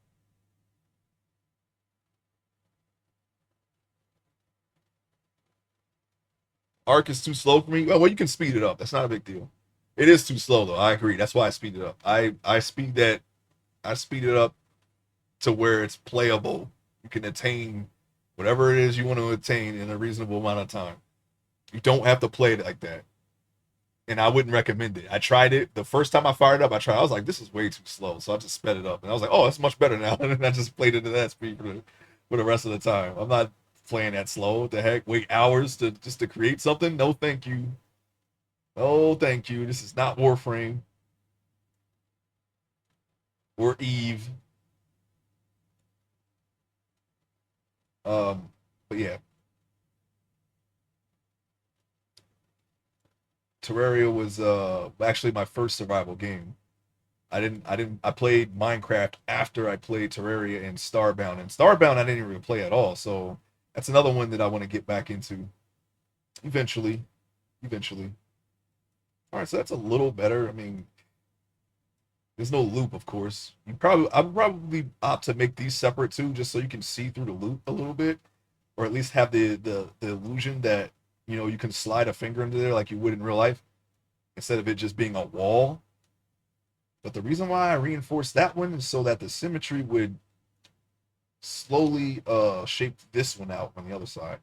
Arc is too slow for me. Well, you can speed it up. That's not a big deal. It is too slow though. I agree. That's why I speed it up. I speed it up to where it's playable. You can attain whatever it is you want to attain in a reasonable amount of time. You don't have to play it like that. And I wouldn't recommend it. I tried it the first time I fired up. I was like, this is way too slow, so I just sped it up, and I was like, oh, it's much better now. And I just played it at that speed for the rest of the time. I'm not playing that slow. What the heck? Wait hours to just to create something? No, thank you. Oh, thank you. This is not Warframe or Eve. Um, but yeah, Terraria was actually my first survival game. I played Minecraft after I played Terraria and Starbound. And Starbound I didn't even play at all. So that's another one that I want to get back into eventually. Eventually. All right, so that's a little better. I mean, there's no loop, of course. I would probably opt to make these separate too, just so you can see through the loop a little bit, or at least have the illusion that you can slide a finger into there like you would in real life, instead of it just being a wall. But the reason why I reinforced that one is so that the symmetry would slowly shape this one out on the other side.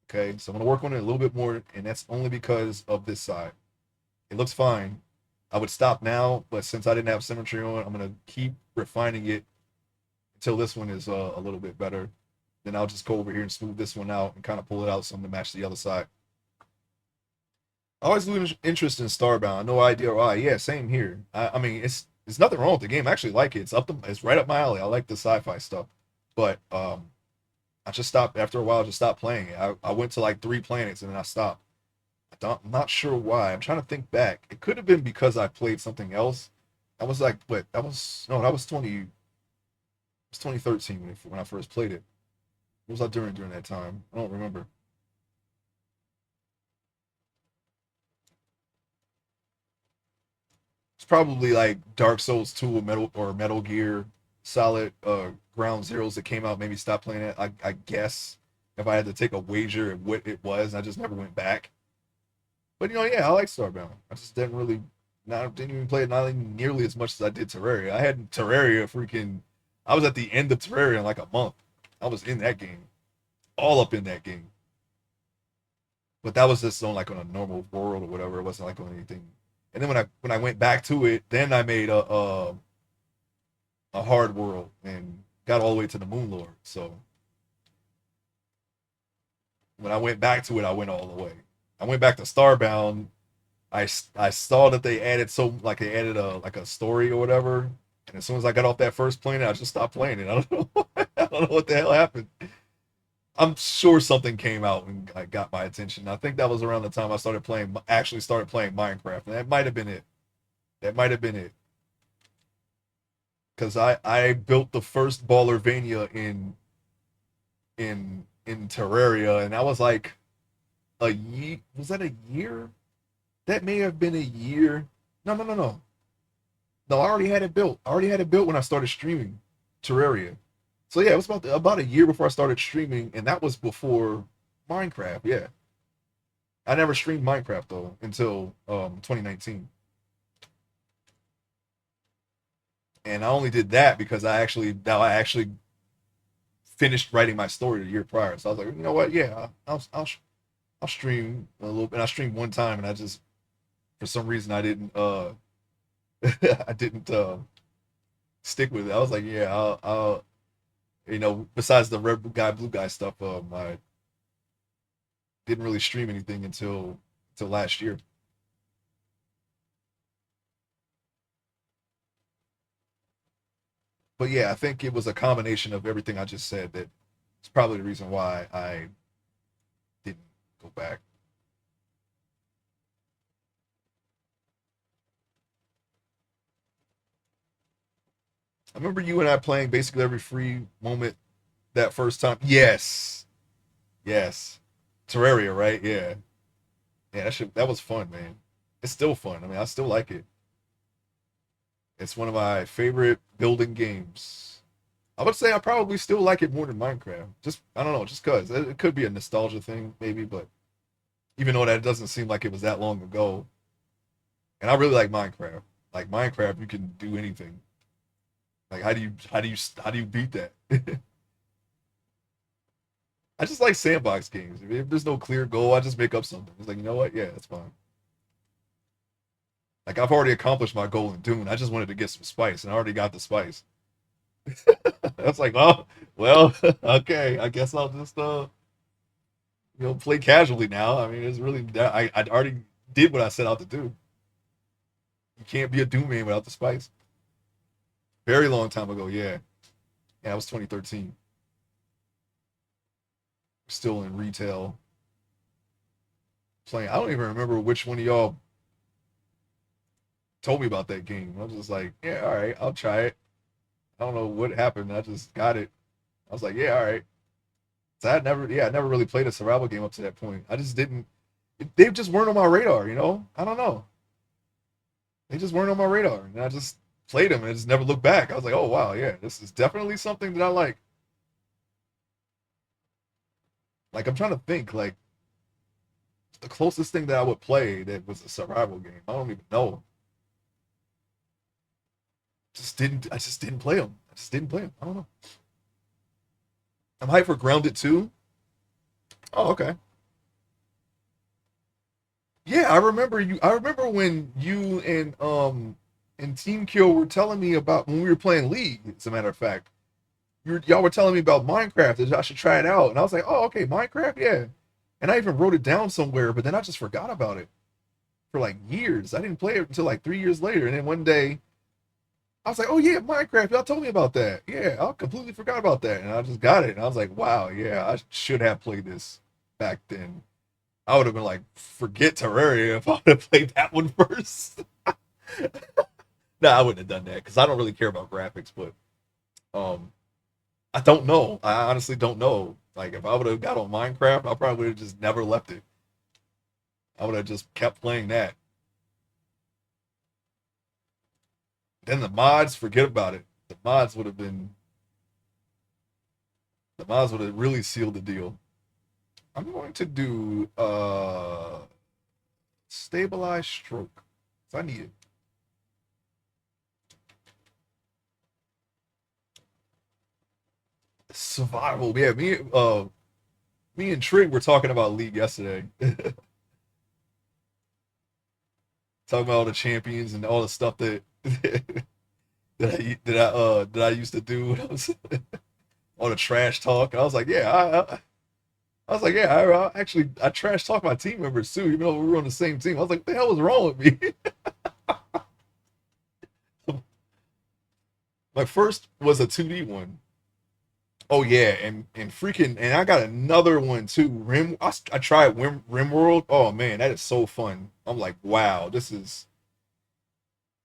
Okay, so I'm gonna work on it a little bit more, and that's only because of this side. It looks fine. I would stop now, but since I didn't have symmetry on, I'm gonna keep refining it until this one is a little bit better. Then I'll just go over here and smooth this one out and kind of pull it out some to match the other side. I always lose interest in Starbound. No idea why. Yeah, same here. I mean, it's nothing wrong with the game. I actually like it. It's right up my alley. I like the sci-fi stuff, but I just stopped after a while. I just stopped playing it. I went to like three planets and then I stopped. I'm not sure why. I'm trying to think back. It could have been because I played something else. I was like, what? That was no, that was 20. It was 2013 when I first played it. What was I doing during that time? I don't remember. It's probably like Dark Souls 2 or Metal Gear Solid Ground Zeroes that came out. Maybe stop playing it. I guess if I had to take a wager at what it was, I just never went back. But yeah, I like Starbound. I just didn't even play it not even nearly as much as I did Terraria. I had Terraria freaking. I was at the end of Terraria in like a month. I was in that game, all up in that game. But that was just on a normal world or whatever. It wasn't like on anything. And then when I went back to it, then I made a hard world and got all the way to the Moon Lord. So when I went back to it, I went all the way. I went back to Starbound. I saw that they added they added a story or whatever. And as soon as I got off that first plane, I just stopped playing it. I don't know. I don't know what the hell happened. I'm sure something came out and got my attention. I think that was around the time I actually started playing Minecraft, and that might have been it. That might have been it. Because I built the first Ballervania in Terraria, and that was like a year. Was that a year? That may have been a year. No, no, no, no. No, I already had it built. I already had it built when I started streaming Terraria. So yeah, it was about a year before I started streaming, and that was before Minecraft. Yeah, I never streamed Minecraft though until 2019, and I only did that because I actually finished writing my story the year prior. So I was like, you know what? Yeah, I'll stream a little bit. And I streamed one time, and I just for some reason I didn't I didn't stick with it. I was like, yeah, I'll besides the red guy blue guy stuff, Didn't really stream anything until last year. But yeah, I think it was a combination of everything I just said that it's probably the reason why I didn't go back. I remember you and I playing basically every free moment that first time. Yes, yes, Terraria, right? Yeah, yeah. That was fun, man. It's still fun. I mean, I still like it. It's one of my favorite building games. I would say I probably still like it more than Minecraft. Just I don't know, just cause it could be a nostalgia thing, maybe. But even though that doesn't seem like it was that long ago, and I really like Minecraft. Like Minecraft, you can do anything. Like how do you beat that? I just like sandbox games. If there's no clear goal, I just make up something. It's like, you know what? Yeah, that's fine. Like I've already accomplished my goal in Dune. I just wanted to get some spice, and I already got the spice. That's like, well, okay. I guess I'll just play casually now. I mean, it's really I already did what I set out to do. You can't be a Doom man without the spice. Very long time ago, yeah. Yeah, that was 2013. Still in retail playing. I don't even remember which one of y'all told me about that game. I was just like, yeah, all right, I'll try it. I don't know what happened. I just got it. I was like, yeah, all right. So I never really played a survival game up to that point. I just didn't. They just weren't on my radar. I don't know. They just weren't on my radar, and I just played them and just never looked back. I was like, oh wow, yeah, this is definitely something that I like. Like I'm trying to think, like the closest thing that I would play that was a survival game. I don't even know. Just didn't. I just didn't play them. I just didn't play them. I don't know. I'm hyped for Grounded too. Oh, okay. Yeah, I remember you. I remember when you and Team Kill were telling me about when we were playing League. As a matter of fact, y'all were telling me about Minecraft that I should try it out, and I was like, oh, okay, Minecraft, yeah. And I even wrote it down somewhere, but then I just forgot about it for like years. I didn't play it until like 3 years later, and then one day I was like, oh yeah, Minecraft. Y'all told me about that. Yeah, I completely forgot about that, and I just got it, and I was like, wow, yeah, I should have played this back then. I would have been like, forget Terraria if I would have played that one first. No, I wouldn't have done that because I don't really care about graphics. But um, I don't know. I honestly don't know. Like if I would have got on Minecraft, I probably would have just never left it. I would have just kept playing that. Then the mods, forget about it. The mods would have really sealed the deal. I'm going to do stabilized stroke. So I need it. Survival. Yeah, me and Trig were talking about League yesterday. Talking about all the champions and all the stuff that that I used to do when I was all the trash talk. I was like, yeah, I was like, yeah, I trash talk my team members too, even though we were on the same team. I was like, what the hell was wrong with me? My first was a 2D one. Oh yeah, and freaking, and I got another one too. I tried Rimworld. Oh man, that is so fun. I'm like, wow,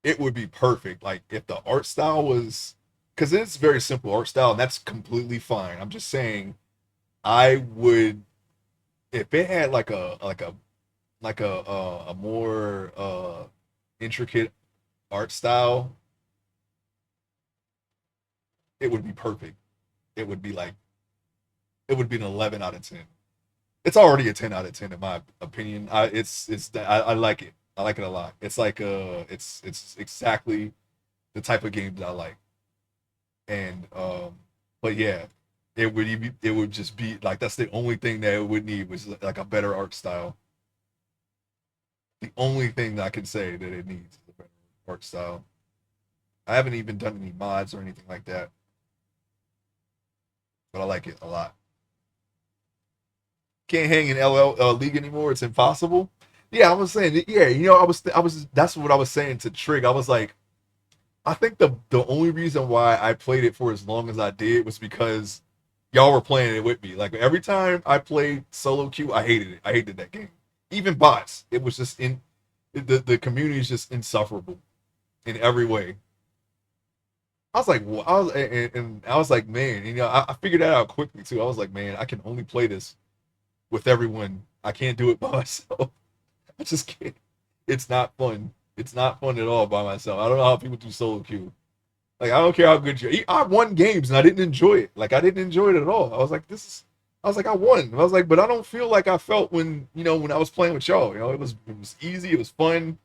it would be perfect. Like if the art style was, because it's very simple art style, and that's completely fine. I'm just saying, I would if it had like a more intricate art style, it would be perfect. It would be like it would be an 11 out of 10. It's already a 10 out of 10 in my opinion. I like it. I like it a lot. It's like it's exactly the type of game that I like. And but yeah, it would just be like that's the only thing that it would need was like a better art style. The only thing that I can say that it needs is a better art style. I haven't even done any mods or anything like that, but I like it a lot. Can't hang in LL league anymore. It's impossible. Yeah, I was saying. Yeah, I was. That's what I was saying to Trig. I was like, I think the only reason why I played it for as long as I did was because y'all were playing it with me. Like every time I played solo queue, I hated it. I hated that game. Even bots, it was just in the community is just insufferable in every way. I was like, well, and I was like, man, I figured that out quickly too. I was like, man, I can only play this with everyone. I can't do it by myself. I just can't. It's not fun. It's not fun at all by myself. I don't know how people do solo queue. Like I don't care how good you. I won games and I didn't enjoy it. Like I didn't enjoy it at all. I was like, this is. I was like, I won. I was like, but I don't feel like I felt when when I was playing with y'all. It was easy. It was fun.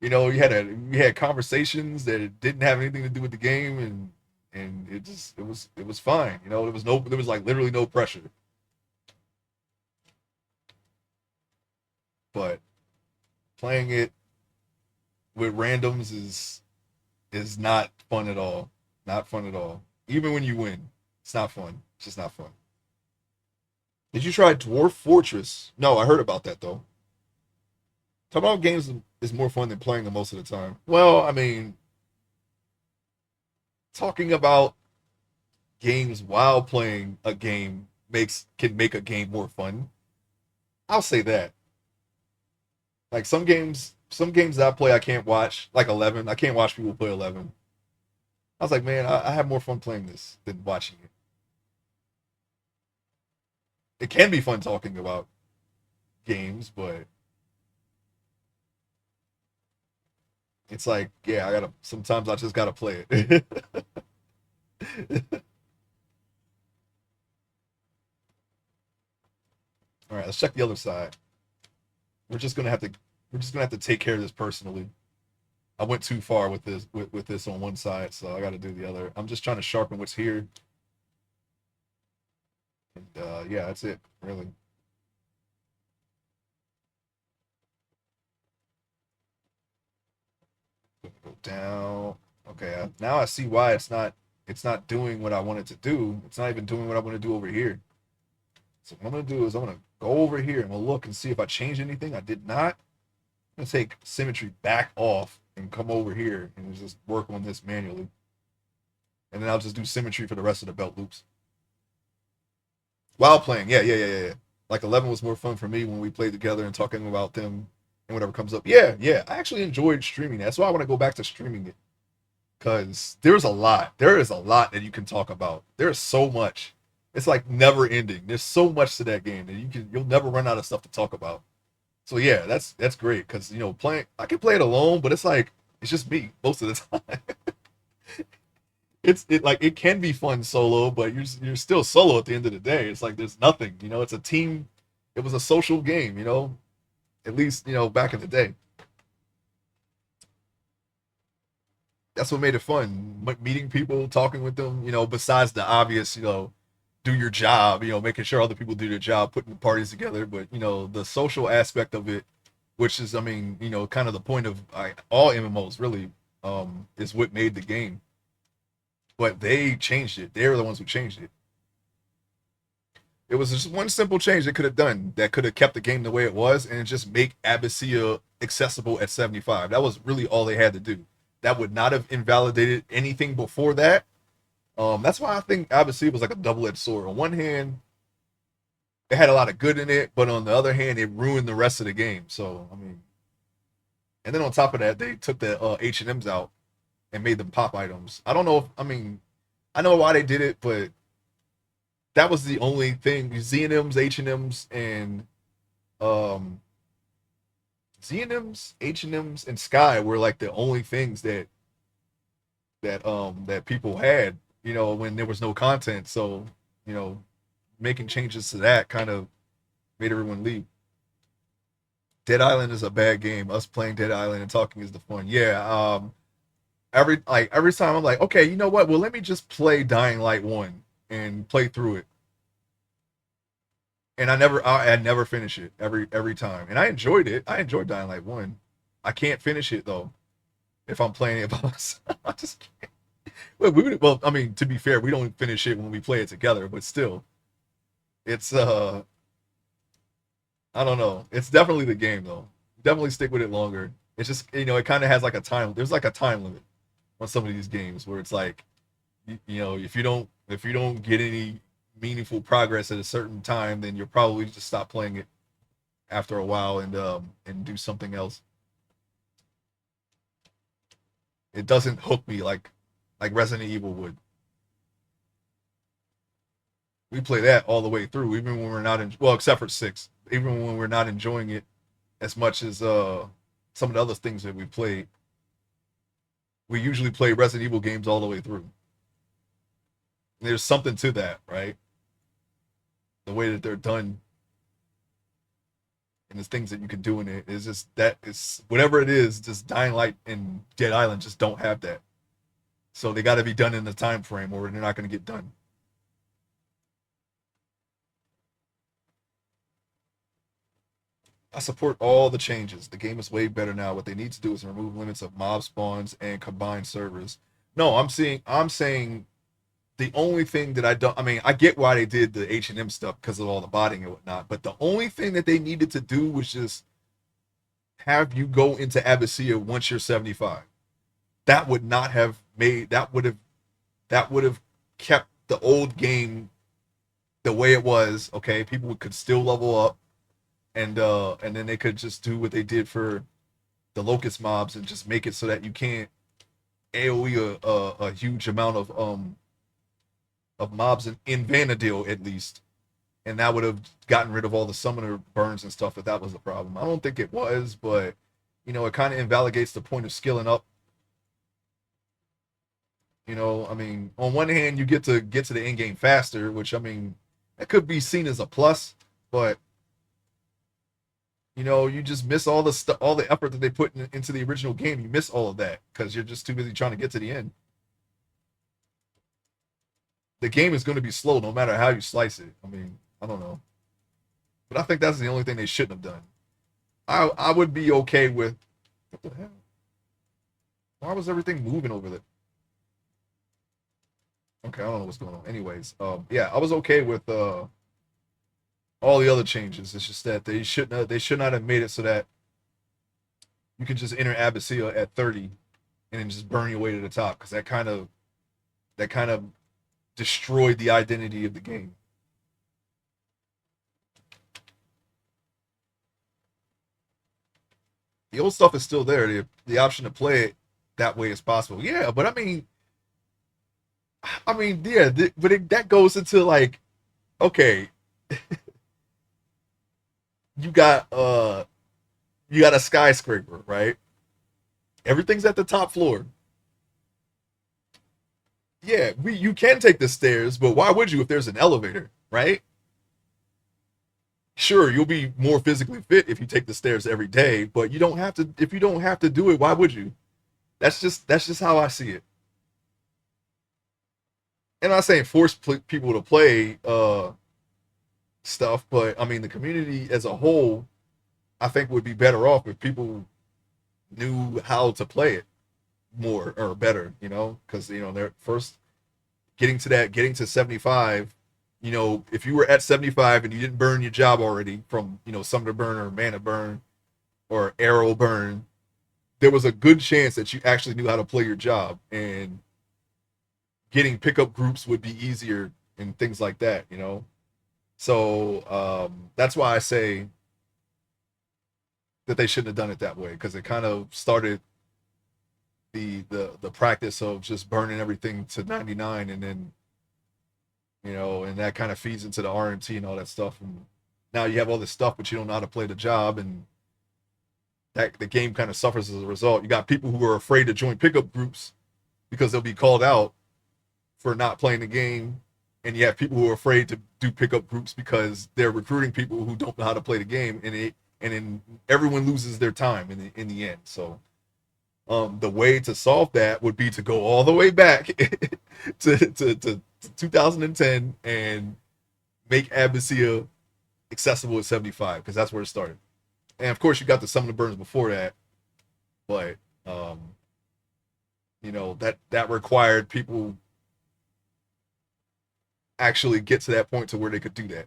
You had conversations that didn't have anything to do with the game, and it was fine. There was like literally no pressure. But playing it with randoms is not fun at all. Not fun at all. Even when you win, it's not fun. It's just not fun. Did you try Dwarf Fortress? No, I heard about that though. Talking about games is more fun than playing them most of the time. Well, I mean, talking about games while playing a game can make a game more fun. I'll say that. Like some games that I play I can't watch. Like 11, I can't watch people play 11. I was like, man, I have more fun playing this than watching it. It can be fun talking about games, but it's like, yeah, I gotta. Sometimes I just gotta play it. All right, let's check the other side. We're just gonna have to. We're just gonna have to take care of this personally. I went too far with this on one side, so I got to do the other. I'm just trying to sharpen what's here, and yeah, that's it. Really, go down. Okay, now I see why it's not doing what I want it to do. It's not even doing what I want to do over here. So what I'm gonna do is I'm gonna go over here and we'll look and see if I changed anything. I did not. I'm gonna take symmetry back off and come over here and just work on this manually. And then I'll just do symmetry for the rest of the belt loops while playing. Yeah, yeah, yeah, yeah. Like 11 was more fun for me when we played together and talking about them and whatever comes up. Yeah, yeah. I actually enjoyed streaming that. That's why I want to go back to streaming it because there's a lot. There is a lot that you can talk about. There's so much. It's like never ending. There's so much to that game that you'll never run out of stuff to talk about. So yeah, that's great because playing I can play it alone, but it's just me most of the time. It can be fun solo, but you're still solo at the end of the day. It's like there's nothing, it's a team. It was a social game, at least back in the day. That's what made it fun. Meeting people, talking with them, besides the obvious, do your job, making sure other people do their job, putting the parties together. But the social aspect of it, which is, I mean, kind of the point of all MMOs really, is what made the game. But they changed it. They were the ones who changed it. It was just one simple change they could have done that could have kept the game the way it was and just make Abyssea accessible at 75. That was really all they had to do. That would not have invalidated anything before that. That's why I think Abyssea was like a double-edged sword. On one hand, it had a lot of good in it, but on the other hand, it ruined the rest of the game. So I mean, and then on top of that, they took the H&Ms out and made them pop items. I don't know if I mean, I know why they did it, but that was the only thing. Z&Ms, H&Ms, and um, Z&Ms, H&Ms, and Sky were like the only things that people had. When there was no content. So you know, making changes to that kind of made everyone leave. Dead Island is a bad game. Us playing Dead Island and talking is the fun. Yeah. Every time I'm like, okay, you know what? Well, let me just play Dying Light 1 and play through it. And I never finish it every time. And I enjoyed it. I enjoyed Dying Light 1. I can't finish it though if I'm playing it by myself. I just can't. Well, I mean, to be fair, we don't finish it when we play it together, but still, it's I don't know. It's definitely the game though. Definitely stick with it longer. It's just it kind of has like a time. There's like a time limit on some of these games where it's like if you don't get any meaningful progress at a certain time, then you'll probably just stop playing it after a while and do something else. It doesn't hook me like Resident Evil would. We play that all the way through, even when we're not in well, except for six. Even when we're not enjoying it as much as some of the other things that we played, we usually play Resident Evil games all the way through. There's something to that, right? The way that they're done and the things that you can do in it is just that is whatever it is. Just Dying Light and Dead Island just don't have that, so they got to be done in the time frame, or they're not going to get done. I support all the changes. The game is way better now. What they need to do is remove limits of mob spawns and combine servers. No, I'm saying the only thing that I don't, I mean, I get why they did the H&M stuff because of all the botting and whatnot, but the only thing that they needed to do was just have you go into Abyssea once you're 75. That would not have made, that would have kept the old game the way it was. Okay, people could still level up, and then they could just do what they did for the locust mobs and just make it so that you can't AOE a huge amount of mobs in Vanadil at least, and that would have gotten rid of all the summoner burns and stuff. If that was the problem, I don't think it was, but it kind of invalidates the point of skilling up. I mean, on one hand, you get to the end game faster, which I mean, that could be seen as a plus, but you just miss all the stuff, all the effort that they put into the original game. You miss all of that because you're just too busy trying to get to the end. The game is going to be slow no matter how you slice it. I mean, I don't know, but I think that's the only thing they shouldn't have done. I would be okay with what the hell? Why was everything moving over there? Okay, I don't know what's going on. Anyways, yeah, I was okay with all the other changes. It's just that they should not have made it so that you can just enter Abyssea at 30 and then just burn your way to the top because that kind of destroyed the identity of the game. The old stuff is still there. The option to play it that way is possible. Yeah, but I mean, yeah, but that goes into like, okay, you got uh, you got a skyscraper, right? Everything's at the top floor. Yeah, you can take the stairs, but why would you if there's an elevator, right? Sure, you'll be more physically fit if you take the stairs every day, but you don't have to. If you don't have to do it, why would you? That's just how I see it. And I'm not saying force people to play stuff, but I mean the community as a whole, I think would be better off if people knew how to play it more or better. Because they're first getting to 75. If you were at 75 and you didn't burn your job already from summoner burn or mana burn or arrow burn, there was a good chance that you actually knew how to play your job, and getting pickup groups would be easier and things like that. So that's why I say that they shouldn't have done it that way because it kind of started the practice of just burning everything to 99, and then and that kind of feeds into the RMT and all that stuff. And now you have all this stuff, but you don't know how to play the job, and that the game kind of suffers as a result. You got people who are afraid to join pickup groups because they'll be called out for not playing the game, and you have people who are afraid to do pickup groups because they're recruiting people who don't know how to play the game, and then everyone loses their time in the end. So the way to solve that would be to go all the way back to 2010 and make Abyssea accessible at 75 because that's where it started. And of course, you got the Summon the Burns before that, but um, that required people actually get to that point to where they could do that.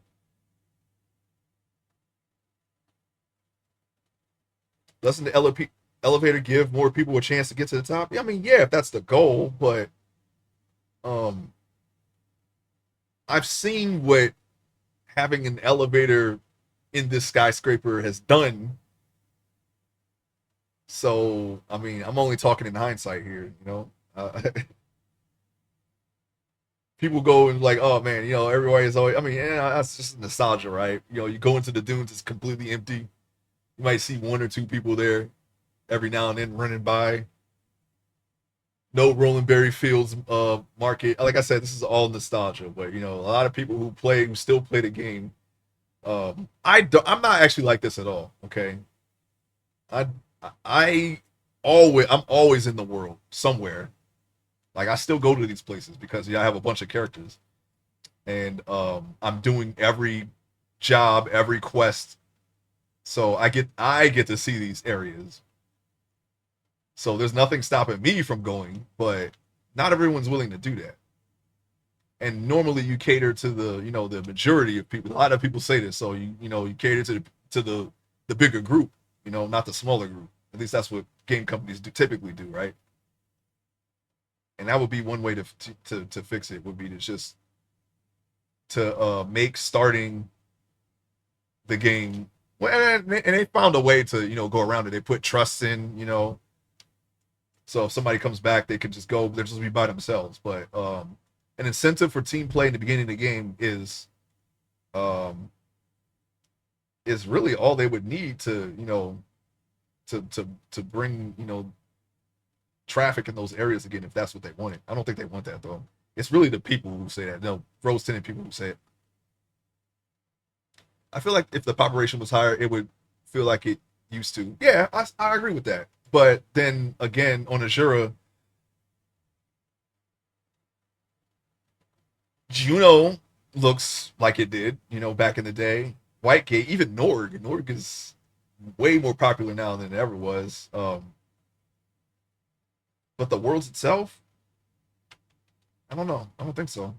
Doesn't the elevator give more people a chance to get to the top? I mean, yeah, if that's the goal, but um, I've seen what having an elevator in this skyscraper has done. So, I mean, I'm only talking in hindsight here, you know. People go and like, oh man, you know, everybody is always. I mean, yeah, that's just nostalgia, right? You know, you go into the dunes, it's completely empty. You might see one or two people there every now and then running by. No Roland Berry Fields market. Like I said, this is all nostalgia, but you know, a lot of people who still play the game. I'm not actually like this at all. Okay, I I I'm always in the world somewhere. Like I still go to these places because yeah, I have a bunch of characters, and I'm doing every job, every quest, so I get to see these areas. So there's nothing stopping me from going, but not everyone's willing to do that. And normally you cater to the the majority of people. A lot of people say this, so you cater to the bigger group, not the smaller group. At least that's what game companies typically do, right? And that would be one way to fix it, would be to just to make starting the game. Well, and they found a way to go around it. They put trusts in, so if somebody comes back, they can just go. They're just be by themselves. But an incentive for team play in the beginning of the game um, is really all they would need to to bring traffic in those areas again if that's what they wanted. I don't think they want that though. It's really the people who say that. No, rose tinted people who say it. I feel like if the population was higher, it would feel like it used to. Yeah, I agree with that. But then again, on Azura, Juno looks like it did, back in the day. Whitegate, even Norg. Norg is way more popular now than it ever was. But the worlds itself, I don't know. I don't think so.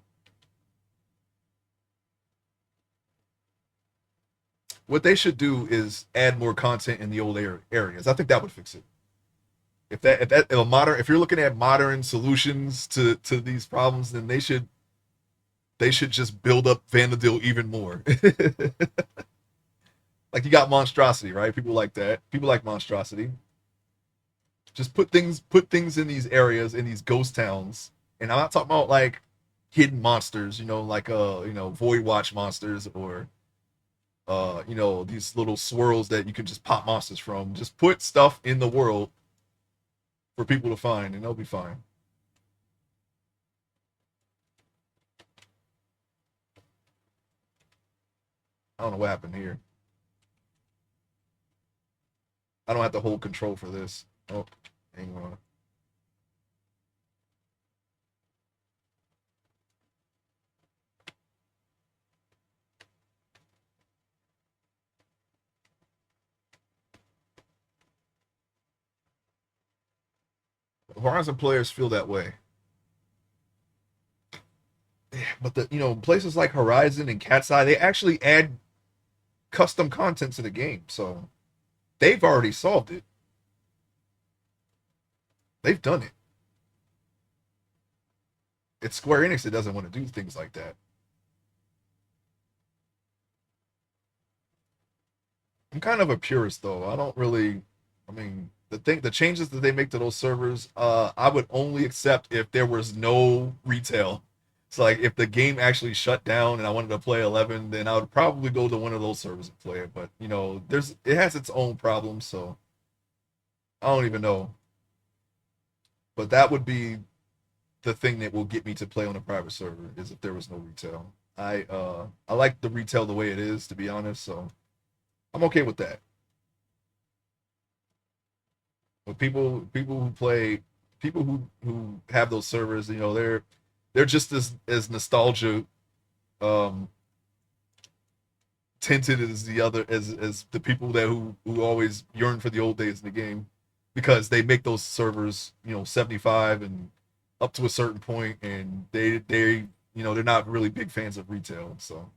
What they should do is add more content in the old areas. I think that would fix it. If you're looking at modern solutions to these problems, then they should just build up Vanadil even more. Like you got monstrosity, right? People like that. People like monstrosity. Just put things in these areas, in these ghost towns. And I'm not talking about like hidden monsters, like Void Watch monsters or these little swirls that you can just pop monsters from. Just put stuff in the world for people to find and they'll be fine. I don't know what happened here. I don't have to hold control for this. Oh, hang on. Horizon players feel that way. But the places like Horizon and Cat's Eye, they actually add custom content to the game. So they've already solved it. They've done it. It's Square Enix that doesn't want to do things like that. I'm kind of a purist though. I don't really I mean the changes that they make to those servers, I would only accept if there was no retail. So like if the game actually shut down and I wanted to play 11, then I would probably go to one of those servers and play it. But it has its own problems, so I don't even know. But that would be the thing that will get me to play on a private server is if there was no retail. I like the retail the way it is, to be honest, so I'm okay with that. But people who have those servers, they're just as nostalgia um tinted as the people that who always yearn for the old days in the game because they make those servers 75 and up to a certain point and they're not really big fans of retail. So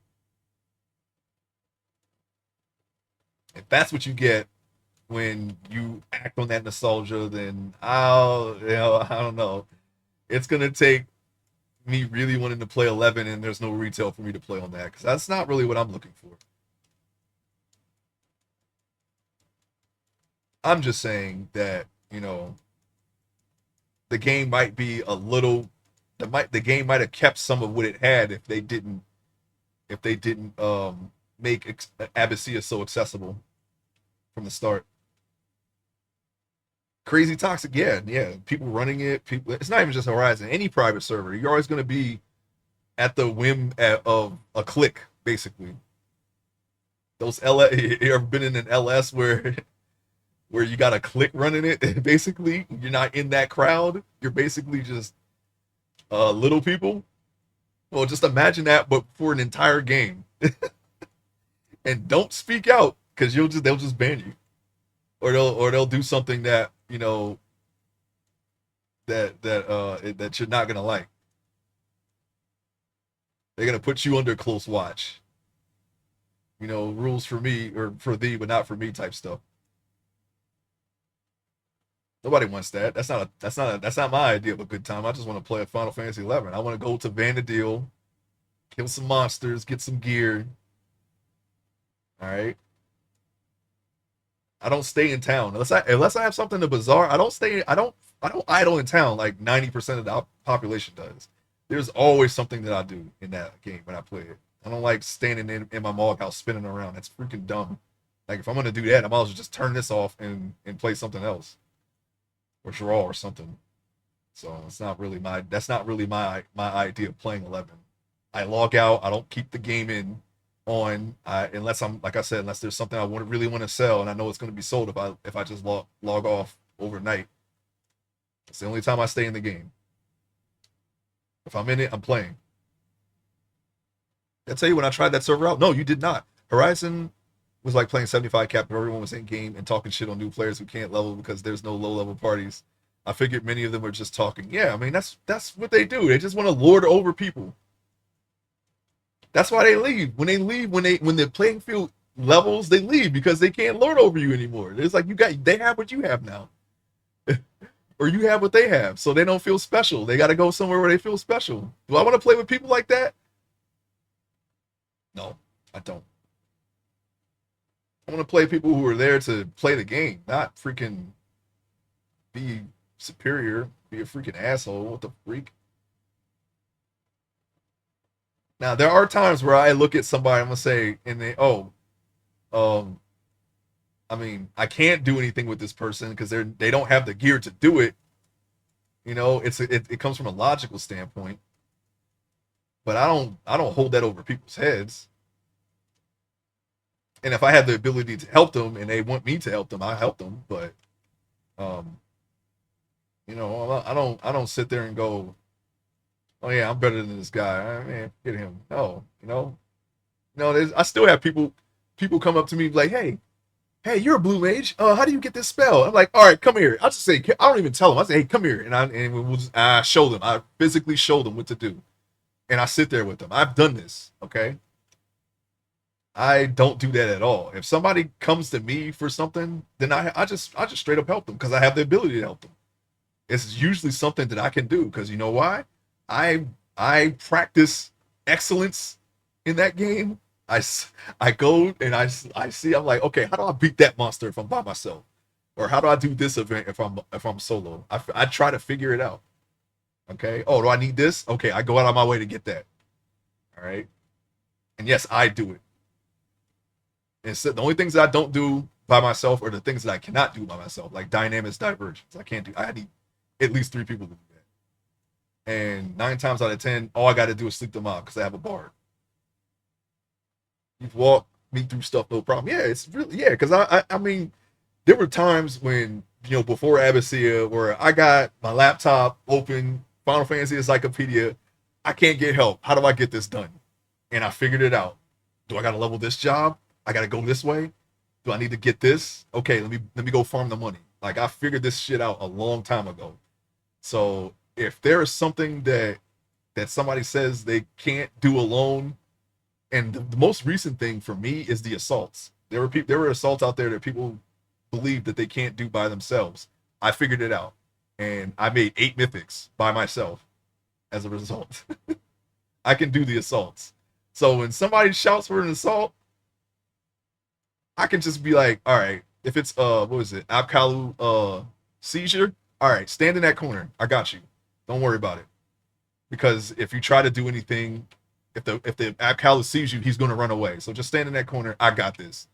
if that's what you get, when you act on that nostalgia, then I don't know. It's gonna take me really wanting to play 11, and there's no retail for me to play on that because that's not really what I'm looking for. I'm just saying that the game might be a little the game might have kept some of what it had if they didn't make Abyssea so accessible from the start. Crazy toxic, yeah, yeah. People running it, people. It's not even just Horizon. Any private server, you're always going to be at the whim of a click, basically. Those you ever been in an LS where you got a click running it? Basically, you're not in that crowd. You're basically just little people. Well, just imagine that, but for an entire game, and don't speak out because they'll just ban you, or they'll do something that that you're not gonna like. They're gonna put you under close watch. Rules for me or for thee, but not for me type stuff. Nobody wants that. That's not my idea of a good time. I just want to play a Final Fantasy 11. I want to go to Vanadil, kill some monsters, get some gear. All right. I don't stay in town unless I have something to bizarre. I don't idle in town like 90% of the population does. There's always something that I do in that game when I play it. I don't like standing in my mog house spinning around. That's freaking dumb. Like if I'm gonna do that, I might as well just turn this off and play something else or draw or something. So that's not really my idea of playing 11. I log out. I don't keep the game on unless I'm like I said, unless there's something I really want to sell and I know it's going to be sold if I just log off overnight. It's the only time I stay in the game. If I'm in it, I'm playing. I tell you when I tried that server out, no, you did not. Horizon was like playing 75 cap, but everyone was in game and talking shit on new players who can't level because there's no low level parties. I figured many of them were just talking. Yeah, I mean that's what they do. They just want to lord over people. That's why they leave. When they leave, when the playing field levels, they leave because they can't lord over you anymore. It's like they have what you have now, or you have what they have, so they don't feel special. They got to go somewhere where they feel special. Do I want to play with people like that? No, I don't. I want to play people who are there to play the game, not freaking be superior, be a freaking asshole. What the freak? Now there are times where I look at somebody, I'm gonna say, and um, I mean, I can't do anything with this person because they don't have the gear to do it. It comes from a logical standpoint, but I don't hold that over people's heads. And if I have the ability to help them and they want me to help them, I help them. But um, I don't sit there and go, oh yeah, I'm better than this guy. I mean, get him. No, I still have people come up to me like, hey, you're a blue mage. How do you get this spell? I'm like, all right, come here. I'll just say, I don't even tell them. I say, hey, come here, I show them. I physically show them what to do, and I sit there with them. I've done this. Okay, I don't do that at all. If somebody comes to me for something, then I just straight up help them because I have the ability to help them. It's usually something that I can do because you know why? I practice excellence in that game. I go and I see I'm like, okay, how do I beat that monster if I'm by myself, or how do I do this event if I'm solo? I try to figure it out. Okay. Oh, do I need this? Okay, I go out of my way to get that. All right. And yes, I do it. And so the only things that I don't do by myself are the things that I cannot do by myself, like dynamics divergence. I can't do. I need at least 3 people to do that. And 9 times out of 10, all I got to do is sleep them out because I have a bard. You've walked me through stuff, no problem. Yeah, it's really because I mean, there were times when before Abyssea where I got my laptop open, Final Fantasy Encyclopedia. I can't get help. How do I get this done? And I figured it out. Do I got to level this job? I got to go this way. Do I need to get this? Okay, let me go farm the money. Like I figured this shit out a long time ago. So if there is something that somebody says they can't do alone, and the most recent thing for me is the assaults. There were assaults out there that people believe that they can't do by themselves. I figured it out, and I made 8 mythics by myself as a result. I can do the assaults. So when somebody shouts for an assault, I can just be like, all right, if it's what was it, Apkalu seizure, all right, stand in that corner. I got you. Don't worry about it. Because if you try to do anything, if the Apkalu sees you, he's gonna run away. So just stand in that corner. I got this.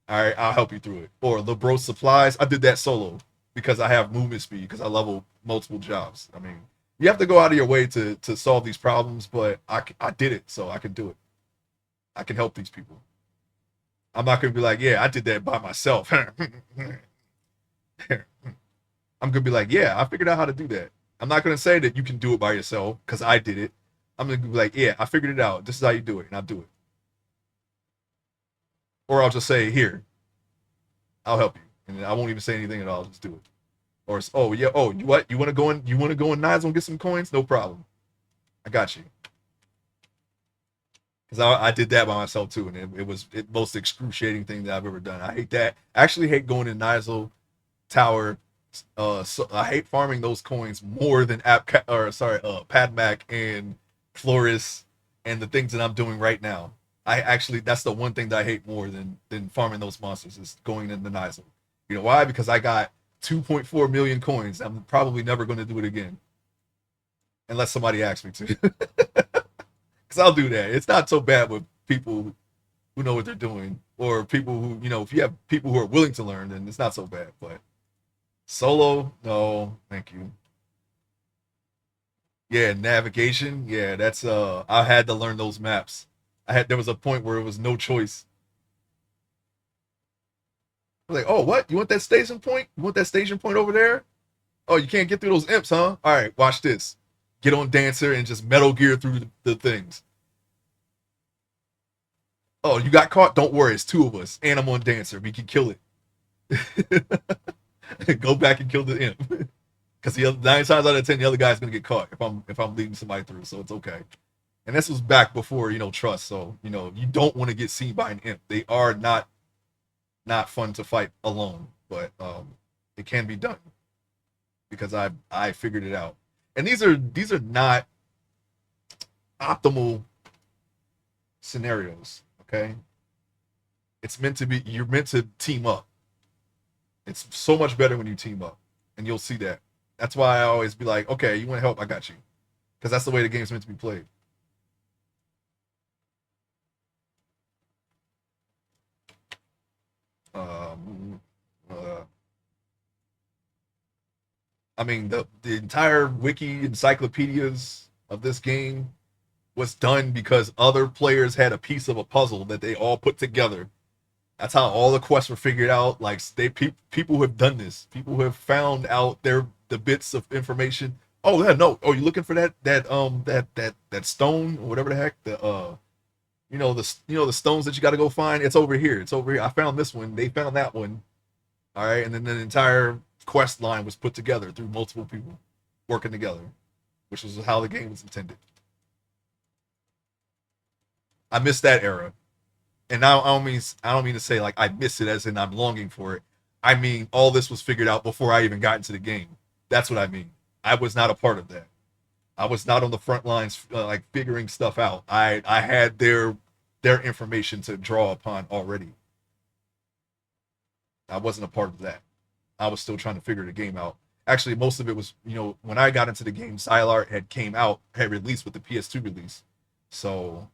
All right, I'll help you through it. Or Lebro supplies. I did that solo because I have movement speed because I level multiple jobs. I mean, you have to go out of your way to solve these problems, but I did it, so I can do it. I can help these people. I'm not gonna be like, yeah, I did that by myself. I'm gonna be like, yeah, I figured out how to do that. I'm not gonna say that you can do it by yourself because I did it. I'm gonna be like, yeah, I figured it out. This is how you do it, and I'll do it. Or I'll just say, here, I'll help you, and I won't even say anything at all. I'll just do it. Or oh yeah, oh you what? You want to go in? You want to go in Nizal and get some coins? No problem. I got you. Because I did that by myself too, and it was the most excruciating thing that I've ever done. I hate that. I actually hate going in Nizal Tower. So I hate farming those coins more than Padmac and Floris and the things that I'm doing right now. I actually that's the one thing that I hate more than farming those monsters is going in the Nizal. You know why? Because I got 2.4 million coins. I'm probably never going to do it again unless somebody asks me to. Because I'll do that. It's not so bad with people who know what they're doing or people who, if you have people who are willing to learn, then it's not so bad. But solo, no, thank you. Yeah, navigation. Yeah, that's I had to learn those maps. There was a point where it was no choice. I was like, oh, what? You want that station point? You want that station point over there? Oh, you can't get through those imps, huh? All right, watch this. Get on Dancer and just Metal Gear through the things. Oh, you got caught? Don't worry, it's two of us, and I'm on Dancer. We can kill it. Go back and kill the imp. Because the other 9 times out of 10, the other guy's gonna get caught if I'm leading somebody through, so it's okay. And this was back before trust. So you don't want to get seen by an imp. They are not fun to fight alone, but it can be done because I figured it out. And these are not optimal scenarios. Okay, it's meant to be. You're meant to team up. It's so much better when you team up, and you'll see that. That's why I always be like, okay, you want to help? I got you, because that's the way the game's meant to be played. Um, uh, I mean, the entire wiki encyclopedias of this game was done because other players had a piece of a puzzle that they all put together. That's how all the quests were figured out. Like people who have done this, people who have found out the bits of information. Oh yeah, no. Oh, you looking for that stone or whatever the heck the stones that you got to go find. It's over here. It's over here. I found this one. They found that one. All right, and then the entire quest line was put together through multiple people working together, which was how the game was intended. I miss that era, and now I don't mean to say like I miss it as in I'm longing for it. I mean all this was figured out before I even got into the game. That's what I mean. I was not a part of that. I was not on the front lines like figuring stuff out. I had their information to draw upon already. I wasn't a part of that. I was still trying to figure the game out. Actually, most of it was, when I got into the game, Sylar had released with the PS2 release. So,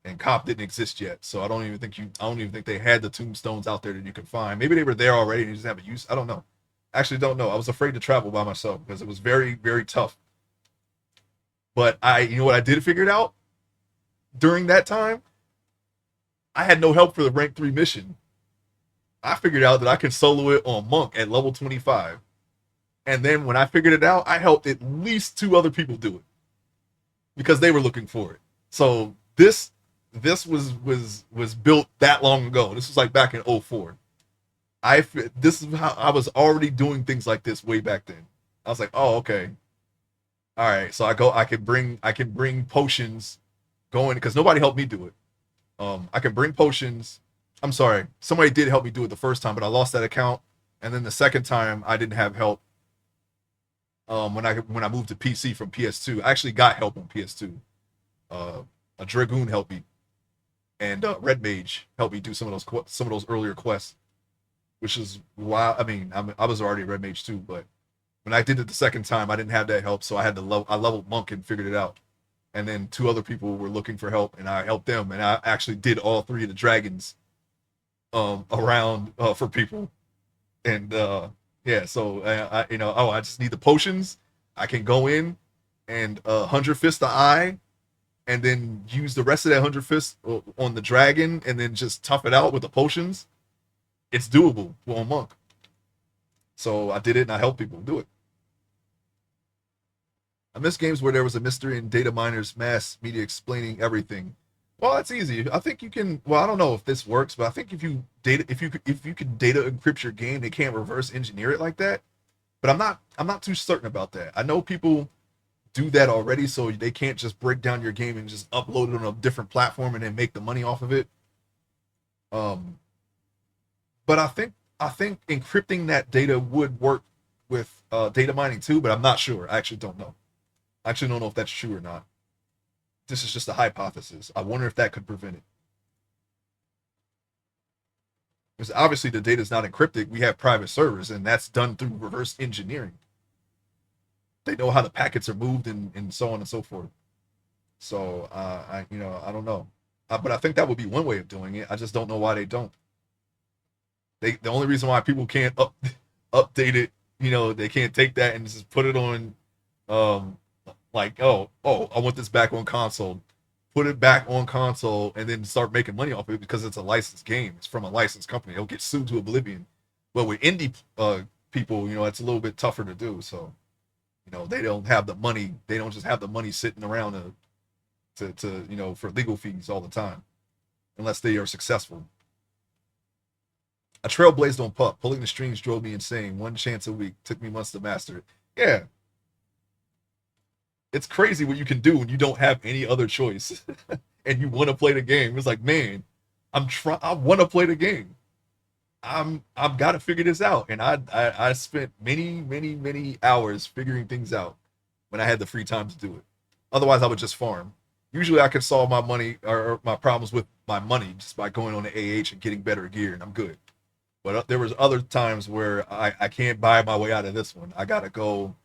and Cop didn't exist yet. So I don't even think they had the tombstones out there that you could find. Maybe they were there already and you just haven't used. I don't know. Actually, don't know. I was afraid to travel by myself because it was very, very tough. But what I did figure it out during that time. I had no help for the rank 3 mission. I figured out that I could solo it on Monk at level 25. And then when I figured it out, I helped at least 2 other people do it because they were looking for it. So this was built that long ago. This was like back in 04. This is how I was already doing things like this way back then. I was like, oh, okay. All right. So I can bring potions going because nobody helped me do it. I can bring potions I'm sorry. Somebody did help me do it the first time, but I lost that account. And then the second time, I didn't have help. When I moved to PC from PS2, I actually got help on PS2. Uh, a Dragoon helped me, and Red Mage helped me do some of those earlier quests, which is why I mean I was already Red Mage too, but when I did it the second time, I didn't have that help, so I had to I leveled Monk and figured it out. And then two other people were looking for help, and I helped them, and I actually did all three of the dragons around for people. And yeah, so I just need the potions. I can go in and 100 fist the eye, and then use the rest of that 100 fist on the dragon, and then just tough it out with the potions. It's doable on Monk. So I did it, and I helped people do it. I miss games where there was a mystery and data miners mass media explaining everything. Well, that's easy. I think you can. Well, I don't know if this works, but I think if you can data encrypt your game, they can't reverse engineer it like that. But I'm not too certain about that. I know people do that already, so they can't just break down your game and just upload it on a different platform and then make the money off of it. Um, but I think encrypting that data would work with data mining too, but I'm not sure. I actually don't know. I actually don't know if that's true or not. This is just a hypothesis. I wonder if that could prevent it. Because obviously the data is not encrypted. We have private servers, and that's done through reverse engineering. They know how the packets are moved and so on and so forth. So I don't know, but I think that would be one way of doing it. I just don't know why they don't. The only reason why people can't update it, they can't take that and just put it on, um, like I want this back on console, put it back on console, and then start making money off of it because it's a licensed game. It's from a licensed company. They'll get sued to oblivion. But with indie people, it's a little bit tougher to do. So they don't have the money. They don't just have the money sitting around to for legal fees all the time, unless they are successful. A trail blazed on pup. Pulling the strings drove me insane. One chance a week. Took me months to master it. Yeah, it's crazy what you can do when you don't have any other choice and you want to play the game. It's like, man, I want to play the game. I've got to figure this out. And I spent many hours figuring things out when I had the free time to do it. Otherwise, I would just farm. Usually, I can solve my money or my problems with my money just by going on the AH and getting better gear, and I'm good. But there was other times where I can't buy my way out of this one. I gotta go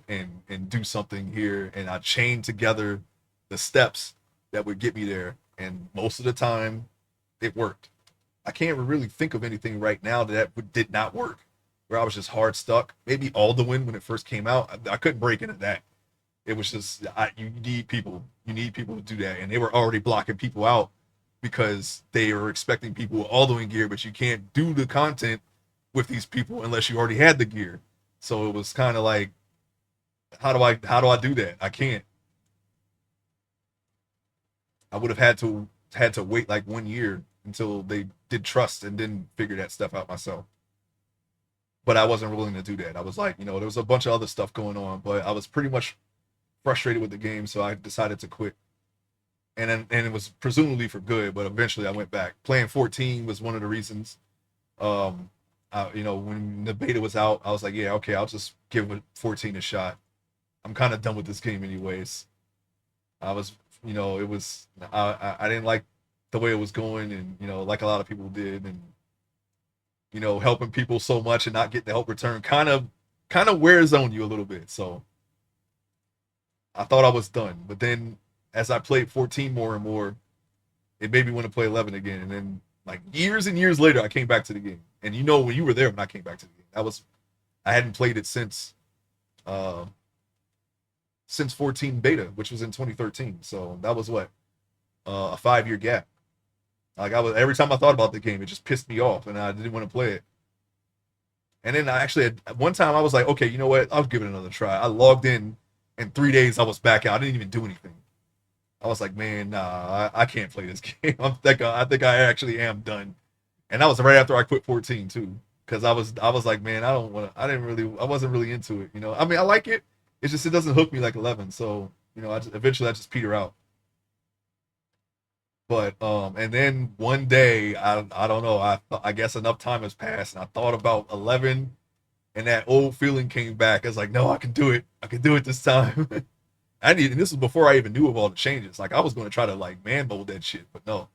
and do something here, and I chain together the steps that would get me there. And most of the time, it worked. I can't really think of anything right now did not work, where I was just hard stuck. Maybe Alduin when it first came out, I couldn't break into that. It was just you need people. You need people to do that, and they were already blocking people out because they are expecting people with Alduin gear, but you can't do the content with these people unless you already had the gear. So it was kind of like, how do I do that? I can't. I would have had to wait like 1 year until they did trust and then figure that stuff out myself. But I wasn't willing to do that. I was like, there was a bunch of other stuff going on, but I was pretty much frustrated with the game, so I decided to quit. And it was presumably for good, but eventually I went back. Playing 14 was one of the reasons. When the beta was out, I was like, yeah, okay, I'll just give 14 a shot. I'm kind of done with this game anyways. I was, it was I didn't like the way it was going, and like a lot of people did, and helping people so much and not get the help return kind of wears on you a little bit. So I thought I was done, but then as I played 14 more and more, it made me want to play 11 again. And then like years and years later, I came back to the game. And when you were there when I came back to the game, I hadn't played it uh, since 14 beta, which was in 2013. So that was what a 5 year gap. Like every time I thought about the game, it just pissed me off, and I didn't want to play it. And then at one time I was like, okay, you know what? I'll give it another try. I logged in 3 days. I was back out. I didn't even do anything. I was like, man, nah, I can't play this game. I think I actually am done. And that was right after I quit 14 too, because I was like, man, I don't want to. I wasn't really into it. I mean, I like it. It's just it doesn't hook me like 11. So eventually I just peter out. But and then one day, I don't know, I guess enough time has passed, and I thought about 11, and that old feeling came back. I was like, no, I can do it. I can do it this time. And this was before I even knew of all the changes. Like I was going to try to like man mold that shit, but no.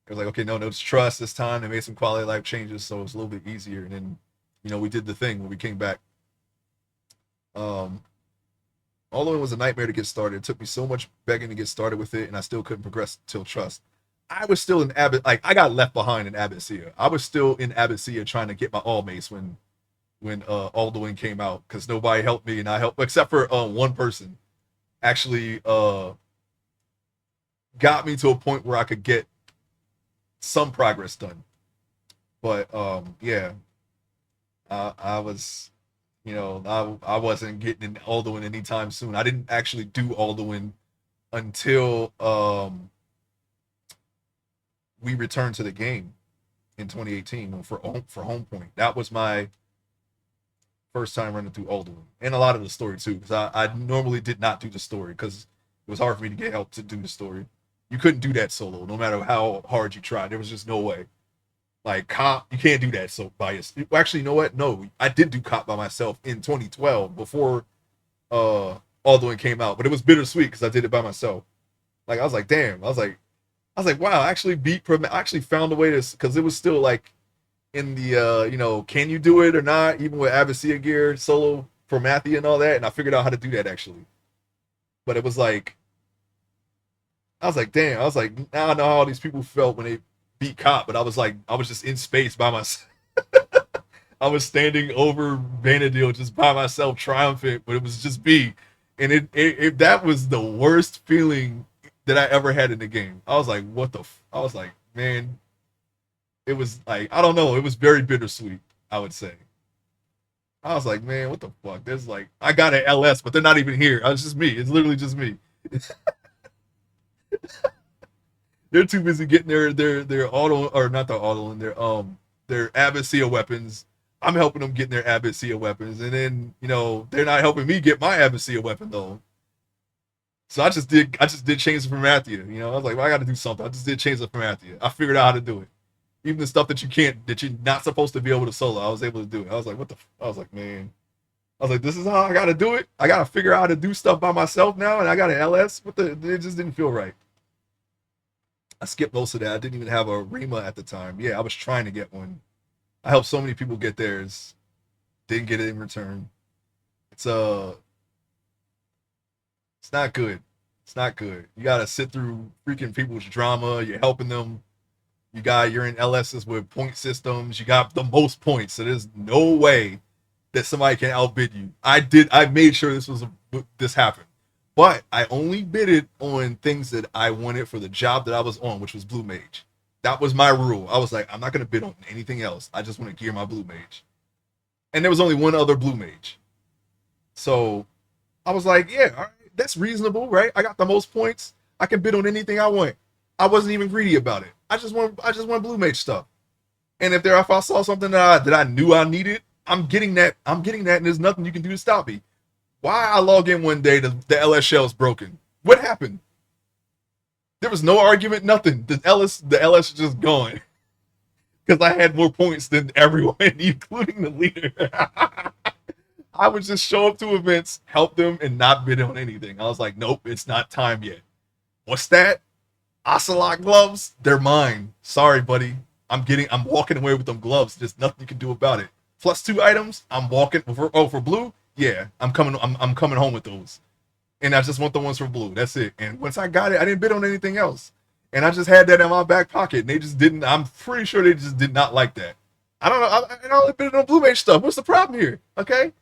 It was like, okay, no, no, it's trust this time. They made some quality of life changes, so it was a little bit easier. And then, we did the thing when we came back. Um, Although it was a nightmare to get started, it took me so much begging to get started with it, and I still couldn't progress till trust. I was still in Abbott, like I got left behind in Abbasia. I was still in Abbasia trying to get my all mace when Alduin came out because nobody helped me, and I helped except for one person actually got me to a point where I could get some progress done. But yeah, I was, I wasn't getting in Alduin anytime soon. I didn't actually do Alduin until we returned to the game in 2018 for home point. That was my first time running through Alduin, and a lot of the story too, because I normally did not do the story because it was hard for me to get help to do the story. You couldn't do that solo, no matter how hard you tried. There was just no way. Like cop, you can't do that so by yourself. Actually, you know what? No, I did do cop by myself in 2012 before Alduin came out, but it was bittersweet because I did it by myself. Like I was like, damn. I was like, wow. I actually found a way to because it was still like in the can you do it or not? Even with Abbasia gear solo for Promathia and all that, and I figured out how to do that actually. But it was like I was like, damn. I was like, now I know how all these people felt when they beat Cop, but I was like, I was just in space by myself. I was standing over Vanadil just by myself, triumphant, but it was just me. And that was the worst feeling that I ever had in the game. I was like, what the? I was like, man, it was like, I don't know. It was very bittersweet, I would say. I was like, man, what the fuck? There's like, I got an LS, but they're not even here. It's just me. It's literally just me. They're too busy getting their auto or not the auto and their Abbasia weapons. I'm helping them get their Abbasia weapons, and then they're not helping me get my Abbasia weapon though. So I just did change it for Mathia. I was like, well, I got to do something. I just did change it for Mathia. I figured out how to do it. Even the stuff that you're not supposed to be able to solo, I was able to do it. I was like, what the? I was like, man. I was like, this is how I got to do it. I got to figure out how to do stuff by myself now, and I got an LS. It just didn't feel right. I skipped most of that. I didn't even have a Rima at the time. Yeah, I was trying to get one. I helped so many people get theirs. Didn't get it in return. It's it's not good. It's not good. You gotta sit through freaking people's drama. You're helping them. You're in LSs with point systems. You got the most points. So there's no way that somebody can outbid you. I made sure this happened. But I only bid it on things that I wanted for the job that I was on, which was Blue Mage. That was my rule. I was like, I'm not going to bid on anything else. I just want to gear my Blue Mage. And there was only one other Blue Mage. So I was like, yeah, all right, that's reasonable, right? I got the most points. I can bid on anything I want. I wasn't even greedy about it. I just want Blue Mage stuff. And if I saw something that I knew I needed, I'm getting that. And there's nothing you can do to stop me. Why I log in one day, the LS shell is broken. What happened? There was no argument, nothing. The LS is just gone because I had more points than everyone, including the leader. I would just show up to events, help them, and not bid on anything. I was like, nope, it's not time yet. What's that? Ocelot gloves? They're mine. Sorry, buddy. I'm walking away with them gloves. There's nothing you can do about it. +2 items. I'm walking for blue. Yeah, I'm coming home with those. And I just want the ones for blue. That's it. And once I got it, I didn't bid on anything else. And I just had that in my back pocket. And they just didn't. I'm pretty sure they just did not like that. I don't know. I only bid on Blue Mage stuff. What's the problem here? Okay.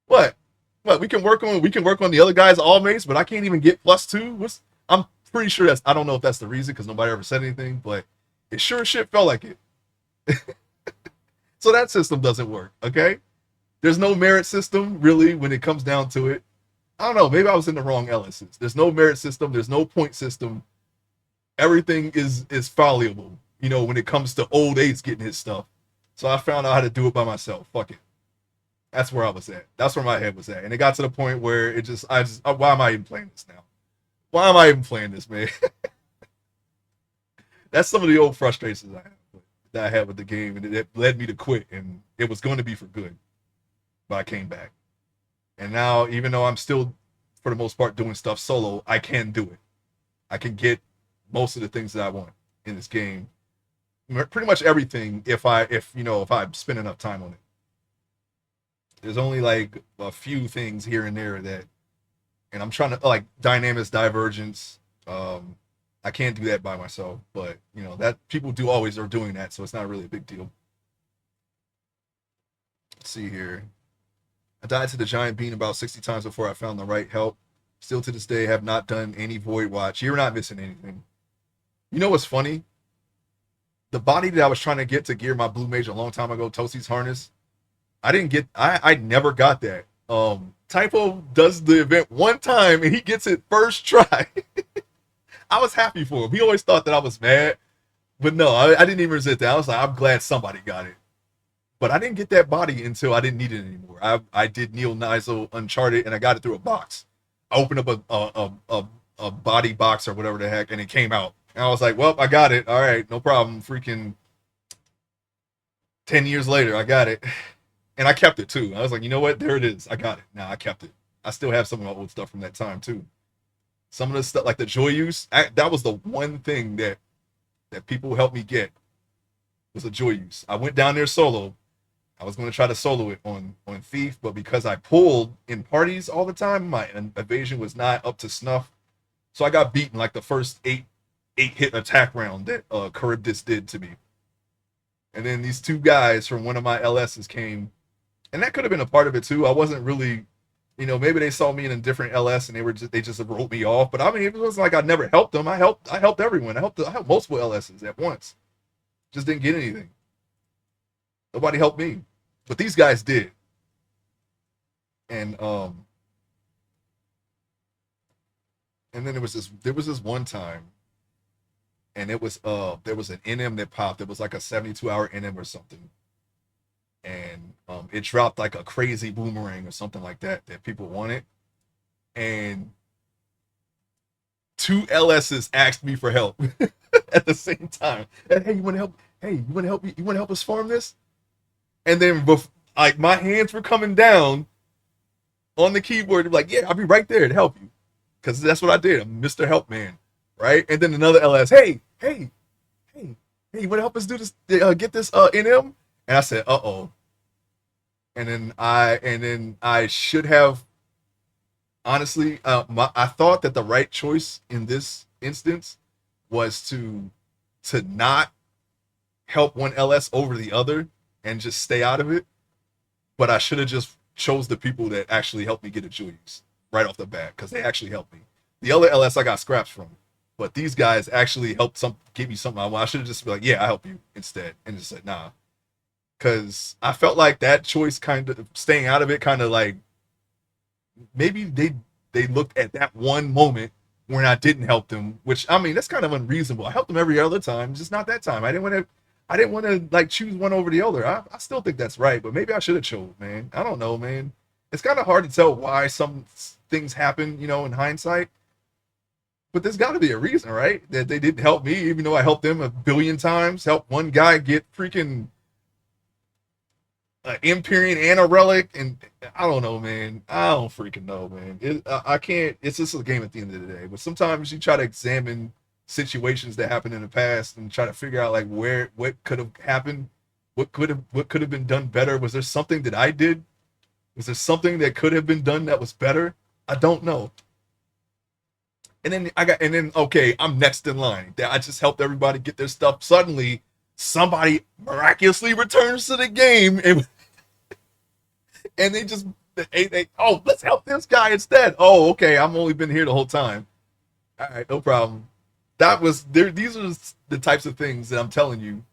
What? What? We can work on the other guys all mates, but I can't even get +2. I'm pretty sure I don't know if that's the reason because nobody ever said anything, but it sure shit felt like it. So that system doesn't work. Okay. There's no merit system really when it comes down to it. I don't know. Maybe I was in the wrong LSs. There's no merit system. There's no point system. Everything is fallible. When it comes to old Ace getting his stuff. So I found out how to do it by myself. Fuck it. That's where I was at. That's where my head was at. And it got to the point where why am I even playing this now? Why am I even playing this, man? That's some of the old frustrations that I had with the game, and it led me to quit. And it was going to be for good, but I came back. And now, even though I'm still, for the most part, doing stuff solo, I can do it. I can get most of the things that I want in this game, pretty much everything. If I spend enough time on it, there's only like a few things here and there that, and I'm trying to like dynamics, divergence. I can't do that by myself, but that people do always are doing that, so it's not really a big deal. Let's see here. I died to the giant bean about 60 times before I found the right help. Still to this day, have not done any void watch. You're not missing anything. You know what's funny? The body that I was trying to get to gear my blue mage a long time ago, Toasty's harness, I didn't get. I never got that. Typo does the event one time and he gets it first try. I was happy for him. He always thought that I was mad, but no, I didn't even resent that. I was like, I'm glad somebody got it. But I didn't get that body until I didn't need it anymore. I did Neil Nizel Uncharted and I got it through a box. I opened up a body box or whatever the heck, and it came out. And I was like, well, I got it. All right, no problem. Freaking 10 years later, I got it. And I kept it too. I was like, you know what? There it is. I got it. Now I kept it. I still have some of my old stuff from that time too. Some of the stuff like the joy use, that was the one thing that people helped me get was a joy use. I went down there solo. I was going to try to solo it on Thief, but because I pulled in parties all the time, my evasion was not up to snuff. So I got beaten like the first eight hit attack round that Charybdis did to me. And then these two guys from one of my LSs came, and that could have been a part of it too. I wasn't really, maybe they saw me in a different LS and they just wrote me off. But I mean, it wasn't like I never helped them. I helped everyone. I helped multiple LSs at once. Just didn't get anything. Nobody helped me, but these guys did. And then there was this one time, and there was an NM that popped. It was like a 72-hour NM or something, and it dropped like a crazy boomerang or something like that people wanted, and two LSs asked me for help at the same time. And, hey, you want to help? Hey, you want to help? You want to help us farm this? And then like my hands were coming down on the keyboard, like, yeah, I'll be right there to help you, because that's what I did. I'm Mr. Help Man, right? And then another LS, hey, you want to help us do this? Get this NM? And I said, uh-oh. And then I should have, honestly, I thought that the right choice in this instance was to not help one LS over the other and just stay out of it. But I should have just chose the people that actually helped me get a Julius right off the bat, because they actually helped me. The other LS I got scraps from, but these guys actually helped give me something I want. I should have just been like, yeah, I help you instead, and just said nah, because I felt like that choice, kind of staying out of it, kind of like maybe they looked at that one moment when I didn't help them, which I mean that's kind of unreasonable. I helped them every other time, just not that time. I didn't want to like choose one over the other. I still think that's right, but maybe I should have chose, man. I don't know, man. It's kind of hard to tell why some things happen, in hindsight. But there's got to be a reason, right? That they didn't help me, even though I helped them a billion times. Helped one guy get freaking Empyrean and a relic, and I don't know, man. I don't freaking know, man. I can't. It's just a game at the end of the day. But sometimes you try to examine situations that happened in the past and try to figure out like what could have happened, what could have been done better. Was there something that I did? Was there something that could have been done that was better? I don't know. And then okay, I'm next in line. I just helped everybody get their stuff. Suddenly, somebody miraculously returns to the game, and oh, let's help this guy instead. Oh, okay, I've only been here the whole time. All right, no problem. That was there. These are the types of things that I'm telling you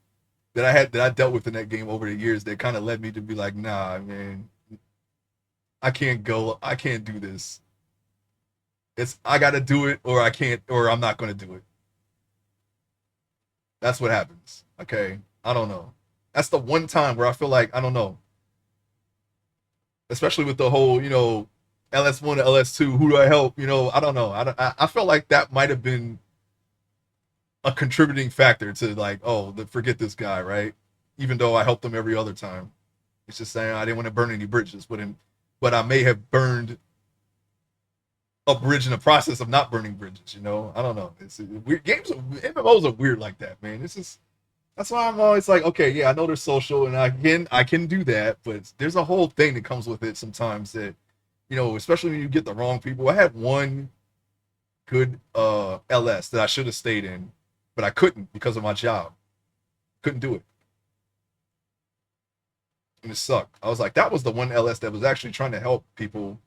that I dealt with in that game over the years that kind of led me to be like, nah, man, I can't do this. I got to do it, or I can't, or I'm not going to do it. That's what happens. Okay. I don't know. That's the one time where I feel like, I don't know. Especially with the whole, LS1 to LS2, who do I help? I don't know. I felt like that might have been a contributing factor to like, oh, forget this guy, right? Even though I helped him every other time. It's just saying I didn't want to burn any bridges, but I may have burned a bridge in the process of not burning bridges. I don't know. It's weird. MMOs are weird like that, man. That's why I'm always like, okay, yeah, I know they're social, and I can do that, but there's a whole thing that comes with it sometimes that, especially when you get the wrong people. I had one good LS that I should have stayed in, but I couldn't because of my job. Couldn't do it. And it sucked. I was like, that was the one LS that was actually trying to help people,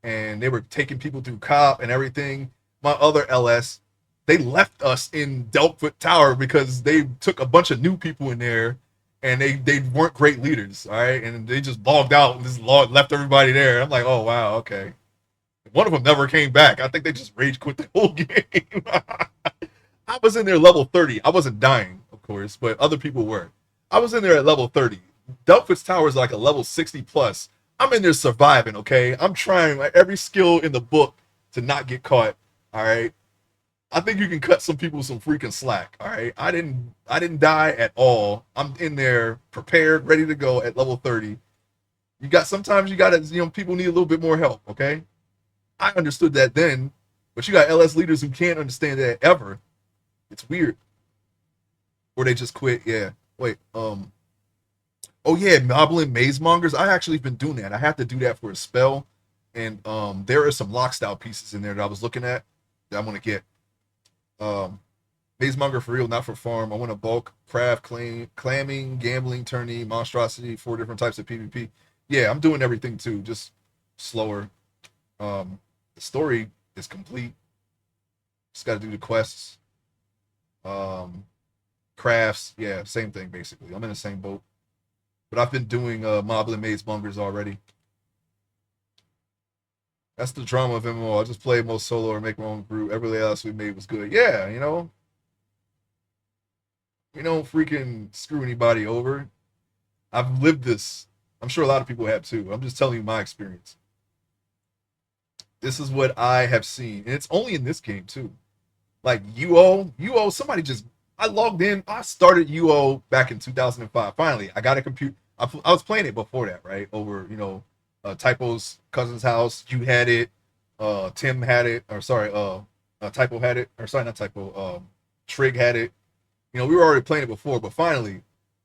and they were taking people through cop and everything. My other LS, they left us in Delpit Tower because they took a bunch of new people in there, and they weren't great leaders, all right? And they just logged out and just left everybody there. I'm like, oh, wow, okay. One of them never came back. I think they just rage quit the whole game. I was in there level 30. I wasn't dying, of course, but other people were. I was in there at level 30. Delphis Tower is like a level 60 plus. I'm in there surviving, okay? I'm trying like every skill in the book to not get caught, all right? I think you can cut some people some freaking slack, all right? I didn't die at all. I'm in there prepared, ready to go at level 30. Sometimes you gotta, people need a little bit more help, okay? I understood that then, but you got LS leaders who can't understand that ever. It's weird. Or they just quit. Yeah. Wait. Oh yeah, Moblin Maze Mongers. I actually been doing that. I have to do that for a spell, and there are some lock style pieces in there that I was looking at that I want to get. Maze Monger for real, not for farm. I want a bulk, craft, clamming, gambling, tourney, monstrosity, 4 different types of PvP. Yeah, I'm doing everything too, just slower. The story is complete. Just got to do the quests. Crafts, yeah, same thing basically. I'm in the same boat. But I've been doing Moblin Maze Mongers already. That's the drama of MMO. I just play most solo or make my own group. Everything else we made was good. Yeah, we don't freaking screw anybody over. I've lived this. I'm sure a lot of people have too. I'm just telling you my experience. This is what I have seen. And it's only in this game too. Like UO, somebody just, I logged in. I started UO back in 2005. Finally, I got a computer. I was playing it before that, right? Over, Typo's cousin's house. You had it. Tim had it. Or sorry, Typo had it. Or sorry, not Typo. Trig had it. We were already playing it before, but finally,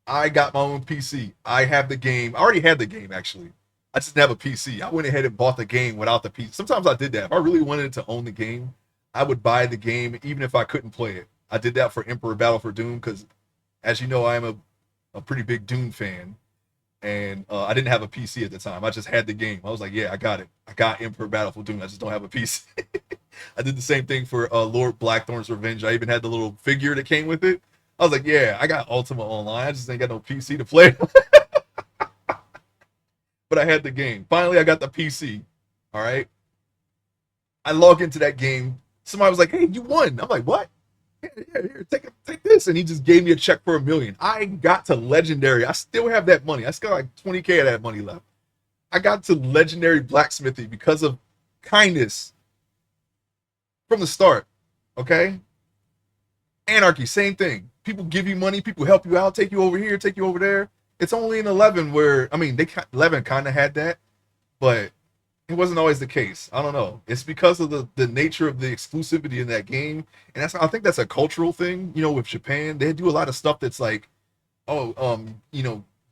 I got my own PC. I have the game. I already had the game, actually. I just didn't have a PC. I went ahead and bought the game without the PC. Sometimes I did that. If I really wanted to own the game, I would buy the game even if I couldn't play it. I did that for Emperor Battle for Doom because, as you know, I am a pretty big Doom fan. And I didn't have a PC at the time. I just had the game. I was like, yeah, I got it. I got Emperor Battle for Doom. I just don't have a PC. I did the same thing for Lord Blackthorn's Revenge. I even had the little figure that came with it. I was like, yeah, I got Ultima Online. I just ain't got no PC to play. But I had the game. Finally, I got the PC. All right. I log into that game. Somebody was like, hey, you won. I'm like, what? Here, take this. And he just gave me a check for $1 million. I got to legendary. I still have that money. I still got like 20K of that money left. I got to legendary blacksmithy because of kindness from the start. Okay. Anarchy, same thing. People give you money. People help you out. Take you over here. Take you over there. It's only in 11 where, 11 kind of had that, but it wasn't always the case. I don't know. It's because of the nature of the exclusivity in that game. And I think that's a cultural thing, with Japan. They do a lot of stuff that's like, oh,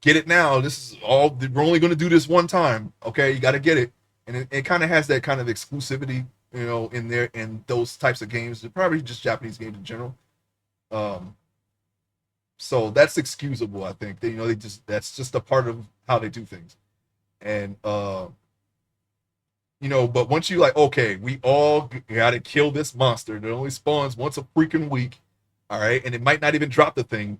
get it now. This is all, we're only going to do this one time. Okay. You got to get it. And it kind of has that kind of exclusivity, in there, in those types of games. They're probably just Japanese games in general. So that's excusable, I think. That's just a part of how they do things. And but once you like, okay, we all gotta kill this monster that only spawns once a freaking week, all right, and it might not even drop the thing,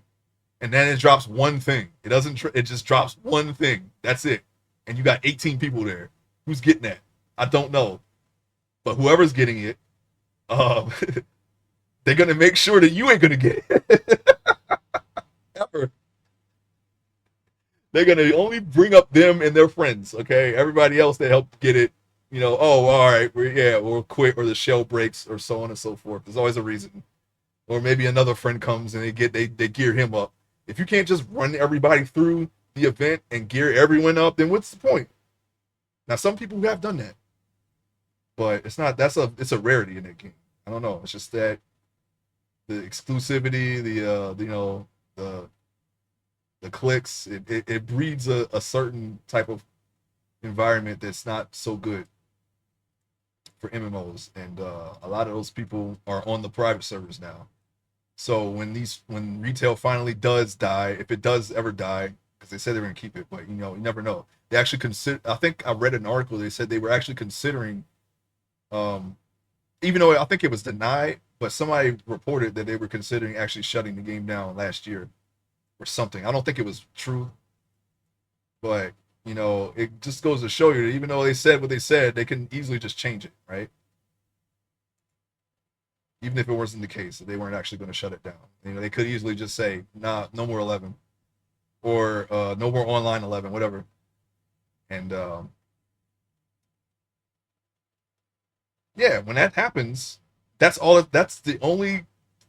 and then it drops one thing. It doesn't. It just drops one thing. That's it, and you got 18 people there. Who's getting that? I don't know, but whoever's getting it, they're gonna make sure that you ain't gonna get it. Ever. They're gonna only bring up them and their friends. Okay, everybody else that helped get it. Oh, all right, we'll quit, or the shell breaks, or so on and so forth. There's always a reason. or maybe another friend comes and they gear him up. If you can't just run everybody through the event and gear everyone up, then what's the point? Now some people have done that, but it's a rarity in that game. I don't know. It's just that the exclusivity, the the clicks, it breeds a certain type of environment that's not so good for MMOs, and a lot of those people are on the private servers now. So when retail finally does die, if it does ever die, because they said they're going to keep it, but you never know. They actually consider. I think I read an article. They said they were actually considering, um, even though I think it was denied, but somebody reported that they were considering actually shutting the game down last year or something. I don't think it was true, but it just goes to show you that even though they said what they said, they can easily just change it, right? Even if it wasn't the case, that they weren't actually going to shut it down. They could easily just say, nah, no more 11, or no more online 11, whatever. And yeah, when that happens, that's the only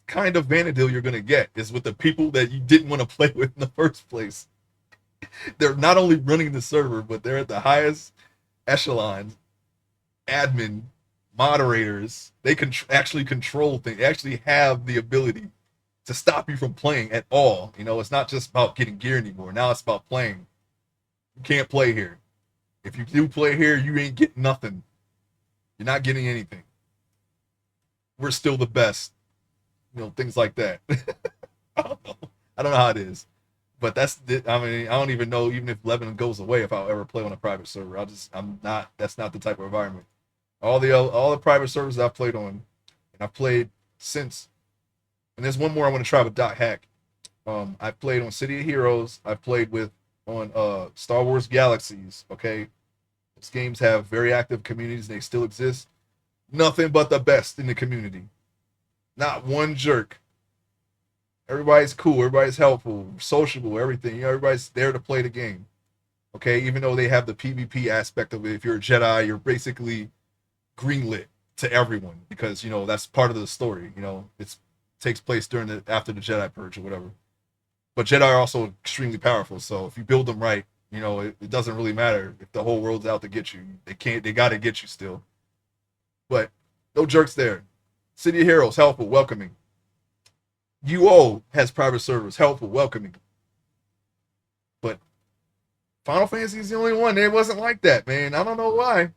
kind of Vanadil you're going to get is with the people that you didn't want to play with in the first place. They're not only running the server, but they're at the highest echelons, admin, moderators. They can actually control things. They actually have the ability to stop you from playing at all. It's not just about getting gear anymore. Now it's about playing. You can't play here. If you do play here, you ain't getting nothing. You're not getting anything. We're still the best. Things like that. I don't know. I don't know how it is. But I mean, I don't even know, even if Lebanon goes away, if I'll ever play on a private server. That's not the type of environment. All the private servers I've played on, and I've played since, and there's one more I want to try with Dot Hack. I've played on City of Heroes. I've played on Star Wars Galaxies. Okay, those games have very active communities. And they still exist. Nothing but the best in the community. Not one jerk. Everybody's cool. Everybody's helpful, sociable, everything. Everybody's there to play the game. Okay, even though they have the PvP aspect of it. If you're a Jedi, you're basically greenlit to everyone because that's part of the story. It takes place after the Jedi Purge or whatever. But Jedi are also extremely powerful, so if you build them right, it doesn't really matter if the whole world's out to get you. They got to get you still. But no jerks there. City of Heroes, helpful, welcoming. UO has private servers, helpful, welcoming. But Final Fantasy is the only one. It wasn't like that, man. I don't know why.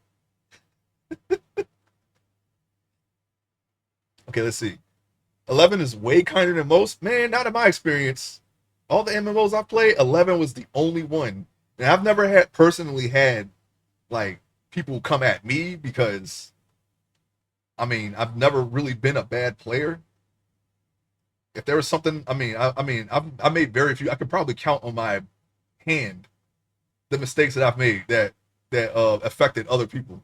Okay, let's see. 11 is way kinder than most. Man, not in my experience. All the MMOs I've played, 11 was the only one. And I've never personally had like people come at me because I've never really been a bad player. If there was something, I made very few. I could probably count on my hand the mistakes that I've made that affected other people.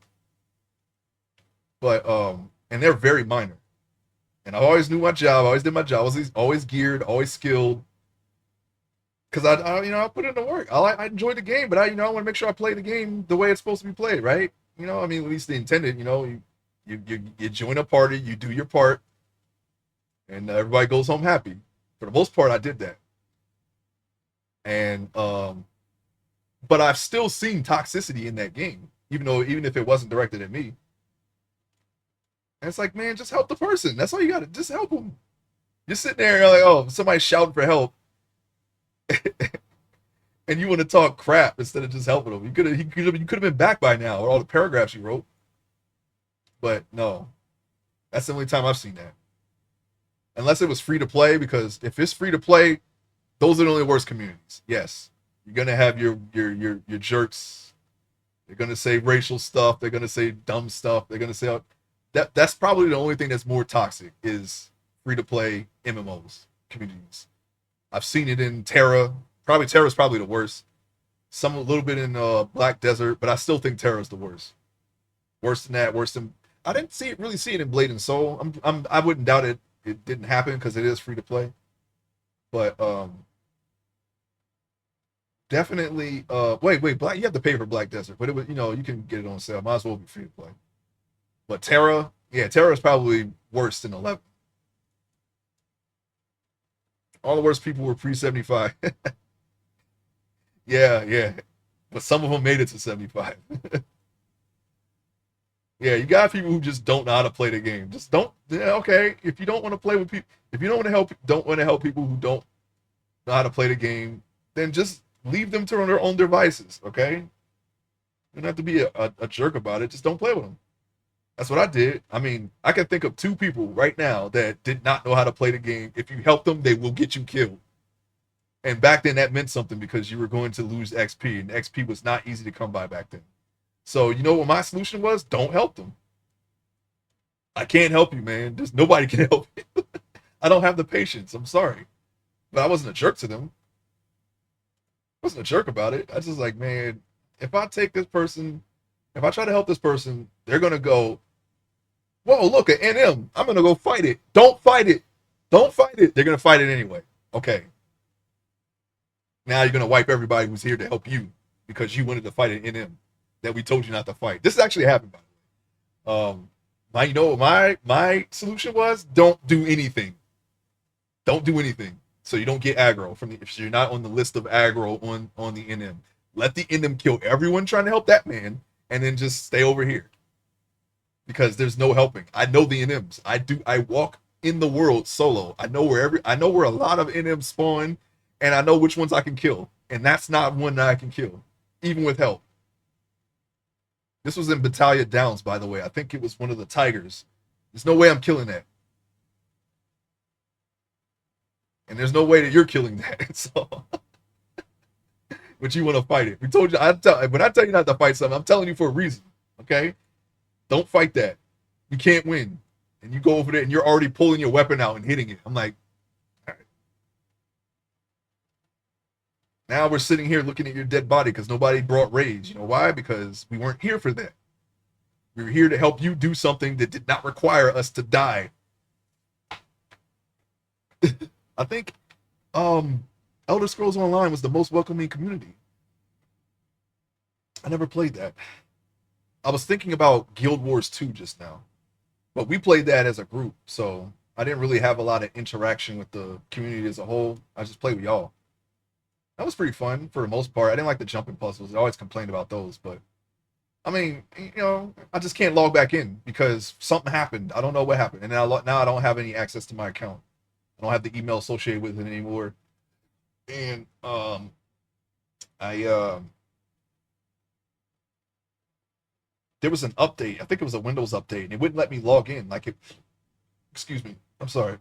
But and they're very minor. And I always knew my job. I always did my job. I was always geared, always skilled. Because I put in the work. I enjoy the game, but I want to make sure I play the game the way it's supposed to be played, right? At least the intended. You join a party, you do your part, and everybody goes home happy. For the most part, I did that. And but I've still seen toxicity in that game, even if it wasn't directed at me. And it's like, man, just help the person. That's all you got to just help them. You're sitting there, and you're like, oh, somebody's shouting for help, and you want to talk crap instead of just helping them. You could have been back by now with all the paragraphs you wrote. But no, that's the only time I've seen that. Unless it was free to play, because if it's free to play, those are the only worst communities. Yes, you're gonna have your jerks. They're gonna say racial stuff. They're gonna say dumb stuff. They're gonna say that's probably the only thing that's more toxic is free to play MMOs communities. I've seen it in Terra. Terra's probably the worst. A little bit in Black Desert, but I still think Terra's the worst. Worse than that. Worse than I didn't really see it in Blade and Soul. I wouldn't doubt it. It didn't happen because it is free to play. But definitely. Wait. Black. You have to pay for Black Desert, but it was you can get it on sale. Might as well be free to play. But Terra is probably worse than 11. All the worst people were pre 75. Yeah, yeah. But some of them made it to 75. Yeah, you got people who just don't know how to play the game. Just don't. Yeah, okay. If you don't want to play with people, if you don't want to help people who don't know how to play the game, then just leave them to their own devices. Okay, you don't have to be a jerk about it. Just don't play with them. That's what I did. I mean, I can think of two people right now that did not know how to play the game. If you help them, they will get you killed. And back then, that meant something because you were going to lose XP, and XP was not easy to come by back then. So you know what my solution was? Don't help them. I can't help you, man. There's nobody can help you. I don't have the patience. I'm sorry, but I wasn't a jerk to them. I wasn't a jerk about it. I was just like, man, if I take this person, if I try to help this person, they're gonna go, whoa, look at NM. I'm gonna go fight it. Don't fight it. Don't fight it. They're gonna fight it anyway. Okay. Now you're gonna wipe everybody who's here to help you because you wanted to fight an NM that we told you not to fight. This actually happened, by the way. My you know what my solution was? Don't do anything. Don't do anything. So you don't get aggro from the if you're not on the list of aggro on the NM. Let the NM kill everyone trying to help that man, and then just stay over here because there's no helping. I know the NMs. I walk in the world solo. I know where a lot of NMs spawn, and I know which ones I can kill. And that's not one that I can kill, even with help. This was in Battalion Downs, by the way. I think it was one of the Tigers. There's no way I'm killing that. And there's no way that you're killing that. So, but you want to fight it. We told you. When I tell you not to fight something, I'm telling you for a reason. Okay, don't fight that. You can't win. And you go over there and you're already pulling your weapon out and hitting it. I'm like, all right. Now we're sitting here looking at your dead body because nobody brought rage. You know why? Because we weren't here for that. We were here to help you do something that did not require us to die. I think Elder Scrolls Online was the most welcoming community. I never played that. I was thinking about Guild Wars 2 just now, but we played that as a group, so I didn't really have a lot of interaction with the community as a whole. I just played with y'all. That was pretty fun for the most part. I didn't like the jumping puzzles. I always complained about those, but I mean, you know, I just can't log back in because something happened. I don't know what happened, and now I don't have any access to my account. I don't have the email associated with it anymore. And I there was an update. I think it was a Windows update, and it wouldn't let me log in. Like it. Excuse me. I'm sorry.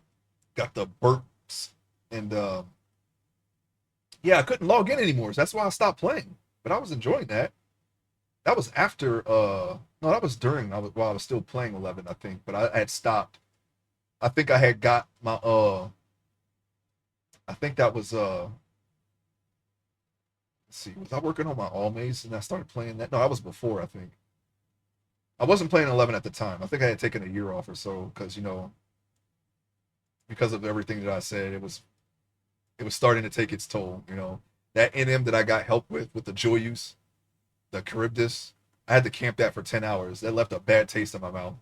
Got the burps, and yeah, I couldn't log in anymore. So that's why I stopped playing. But I was enjoying that. That was after. No, that was during. While I was still playing 11, I think. But I had stopped. I think I had got my. I think that was. Let's see. Was I working on my All Maze and I started playing that? No, that was before. I think. I wasn't playing 11 at the time. I think I had taken a year off or so because because of everything that I said, it was starting to take its toll. That NM that I got help with the joy use, the Charybdis, I had to camp that for 10 hours. That left a bad taste in my mouth.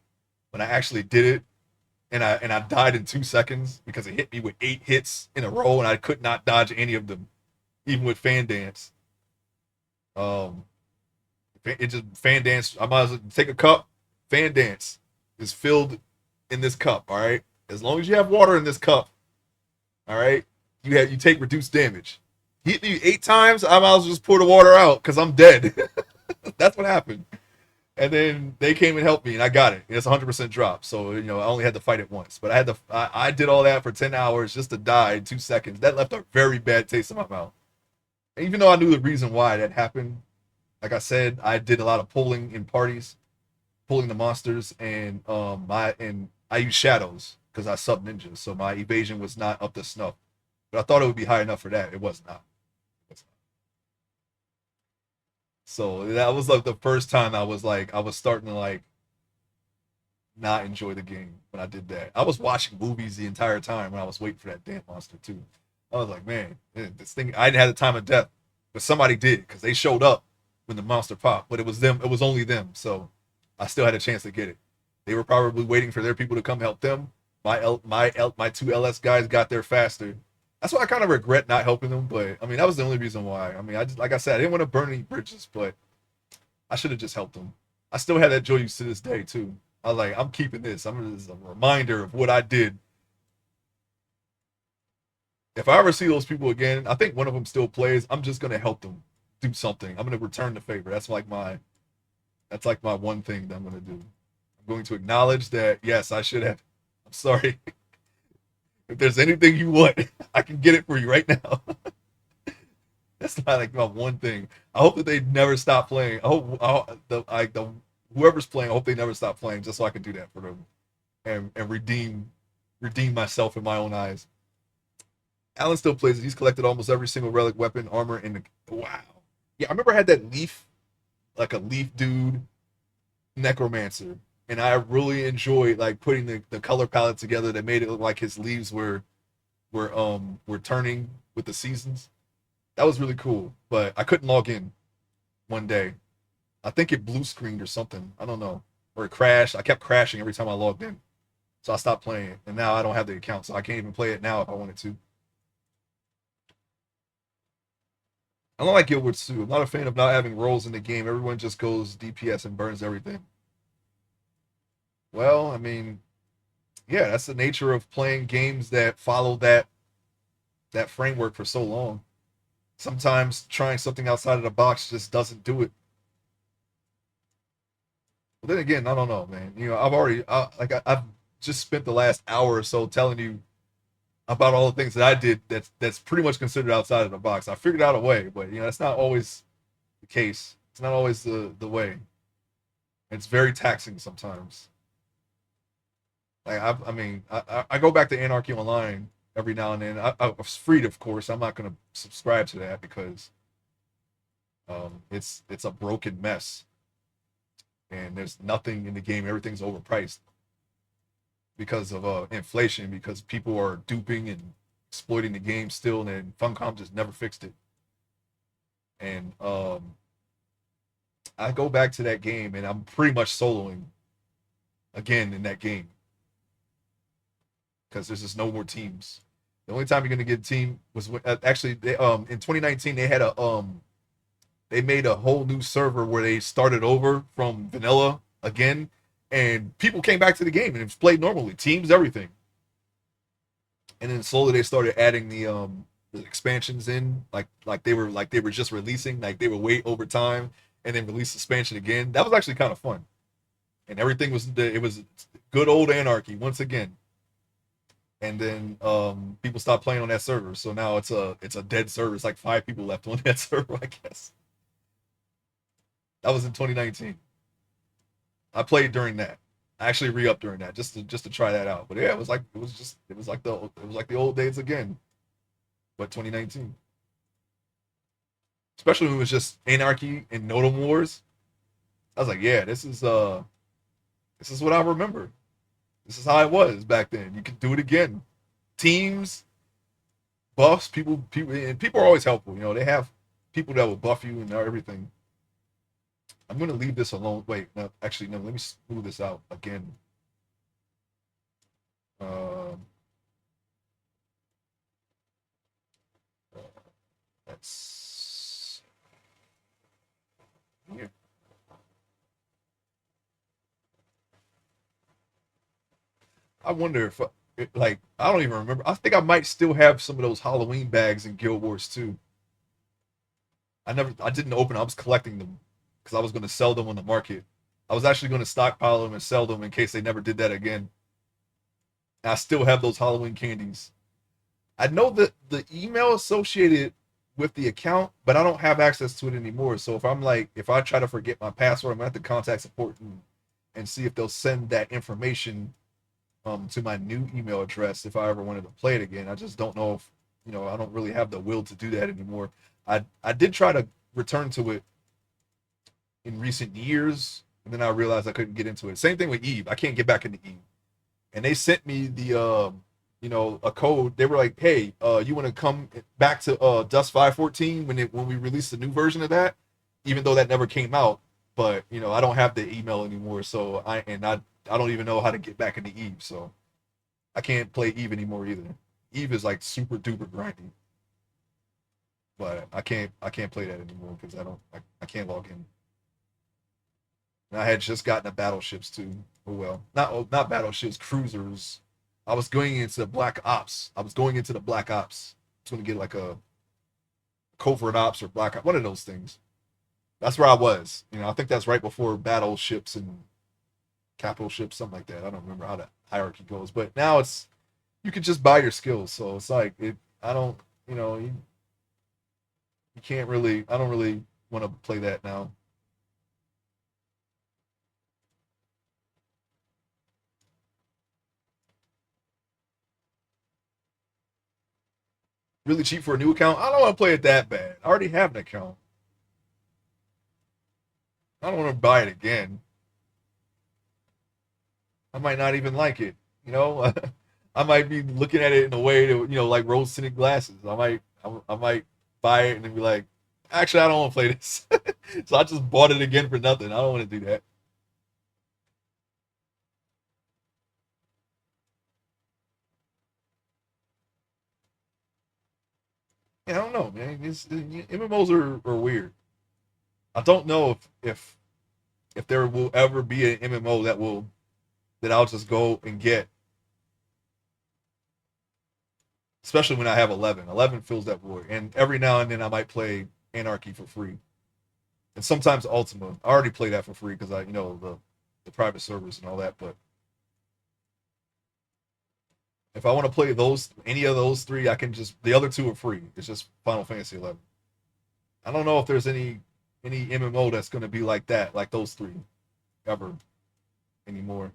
When I actually did it, and I died in 2 seconds because it hit me with 8 hits in a row, and I could not dodge any of them, even with fan dance. Um, it just fan dance. I might as well take a cup. Fan dance is filled in this cup. All right, as long as you have water in this cup, all right, you take reduced damage. Hit me 8 times, I might as well just pour the water out because I'm dead. That's what happened. And then they came and helped me, and I got it. And it's 100% drop. So I only had to fight it once, but I did all that for 10 hours just to die in 2 seconds. That left a very bad taste in my mouth. And even though I knew the reason why that happened, like I said, I did a lot of pulling in parties, pulling the monsters, and I used shadows because I sub ninja, so my evasion was not up to snuff. But I thought it would be high enough for that. It was not. So that was like the first time I was starting to not enjoy the game when I did that. I was watching movies the entire time when I was waiting for that damn monster too. I was like, man, this thing, I didn't have the time of death, but somebody did because they showed up when the monster popped, but it was them. It was only them. So I still had a chance to get it. They were probably waiting for their people to come help them. My two LS guys got there faster. That's why I kind of regret not helping them. But I mean, that was the only reason why. I mean, I just like I said, I didn't want to burn any bridges, but I should have just helped them. I still have that joy use to this day too. I was like, I'm keeping this. I'm just a reminder of what I did. If I ever see those people again, I think one of them still plays. I'm just gonna help them do something. I'm gonna return the favor. That's like my one thing that I'm gonna do. I'm going to acknowledge that yes, I should have. I'm sorry. If there's anything you want, I can get it for you right now. That's not like my one thing. I hope that they never stop playing. I hope the whoever's playing, I hope they never stop playing, just so I can do that for them and redeem myself in my own eyes. Alan still plays it. He's collected almost every single relic, weapon, armor in the wow. Yeah, I remember I had that leaf, like a leaf dude necromancer, and I really enjoyed like putting the color palette together that made it look like his leaves were turning with the seasons. That was really cool, but I couldn't log in one day. I think it blue screened or something. I don't know, or it crashed. I kept crashing every time I logged in, so I stopped playing it, and now I don't have the account, so I can't even play it now if I wanted to. I don't like Guild Wars 2. I'm not a fan of not having roles in the game. Everyone just goes DPS and burns everything. Well, I mean, yeah, that's the nature of playing games that follow that framework for so long. Sometimes trying something outside of the box just doesn't do it. But then again, I don't know, man. I've just spent the last hour or so telling you about all the things that I did that's pretty much considered outside of the box. I figured out a way, but that's not always the case. It's not always the way. It's very taxing sometimes. Like I go back to Anarchy Online every now and then. I was freed, of course. I'm not gonna subscribe to that because it's a broken mess, and there's nothing in the game. Everything's overpriced because of inflation, because people are duping and exploiting the game still, and then Funcom just never fixed it. And I go back to that game, and I'm pretty much soloing again in that game because there's just no more teams. The only time you're gonna get a team was actually in 2019 they made a whole new server where they started over from vanilla again, and people came back to the game and it was played normally, teams, everything. And then slowly they started adding the expansions in, like they were just releasing, like they would wait over time and then release expansion again. That was actually kind of fun, and everything was good old anarchy once again. And then people stopped playing on that server, so now it's a dead server. It's like 5 people left on that server, I guess. That was in 2019. I played during that. I actually re-upped during that just to try that out. But yeah, it was like the old days again, but 2019. Especially when it was just Anarchy and Nodum Wars. I was like, yeah, this is what I remember. This is how it was back then. You could do it again. Teams, buffs, people are always helpful. They have people that will buff you and everything. I'm gonna leave this alone. Wait, no, actually, no. Let me smooth this out again. Um, that's yeah. I wonder if like I don't even remember. I think I might still have some of those Halloween bags in Guild Wars too. I didn't open. I was collecting them because I was going to sell them on the market. I was actually going to stockpile them and sell them in case they never did that again. And I still have those Halloween candies. I know that the email associated with the account, but I don't have access to it anymore. So if I try to forget my password, I'm gonna have to contact support and see if they'll send that information to my new email address if I ever wanted to play it again. I just don't know if I don't really have the will to do that anymore. I did try to return to it in recent years, and then I realized I couldn't get into it. Same thing with Eve. I can't get back into Eve. And they sent me a code. They were like, "Hey, you want to come back to Dust 514 when we released the new version of that?" Even though that never came out, but I don't have the email anymore, so I don't even know how to get back into Eve, so I can't play Eve anymore either. Eve is like super duper grindy, but I can't play that anymore because I can't log in. And I had just gotten the battleships too. Oh well, not battleships, cruisers. I was going into the Black Ops. I was going into the Black Ops. I was going to get like a covert ops or Black Ops, one of those things. That's where I was. I think that's right before battleships and capital ships, something like that. I don't remember how the hierarchy goes, but now it's you can just buy your skills. So it's like it. I don't. You can't really. I don't really want to play that now. Really cheap for a new account. I don't want to play it that bad. I already have an account. I don't want to buy it again. I might not even like it. You know, I might be looking at it in a way that like rose tinted glasses. I might buy it and then be like, actually, I don't want to play this. So I just bought it again for nothing. I don't want to do that. Yeah, I don't know, man. MMOs are weird. I don't know if there will ever be an MMO that I'll just go and get, especially when I have 11. 11 fills that void, and every now and then I might play Anarchy for free, and sometimes Ultima. I already play that for free because the private servers and all that. But if I want to play those any of those three, I can just the other two are free. It's just Final Fantasy 11. I don't know if there's any MMO that's going to be like that, like those three, ever anymore.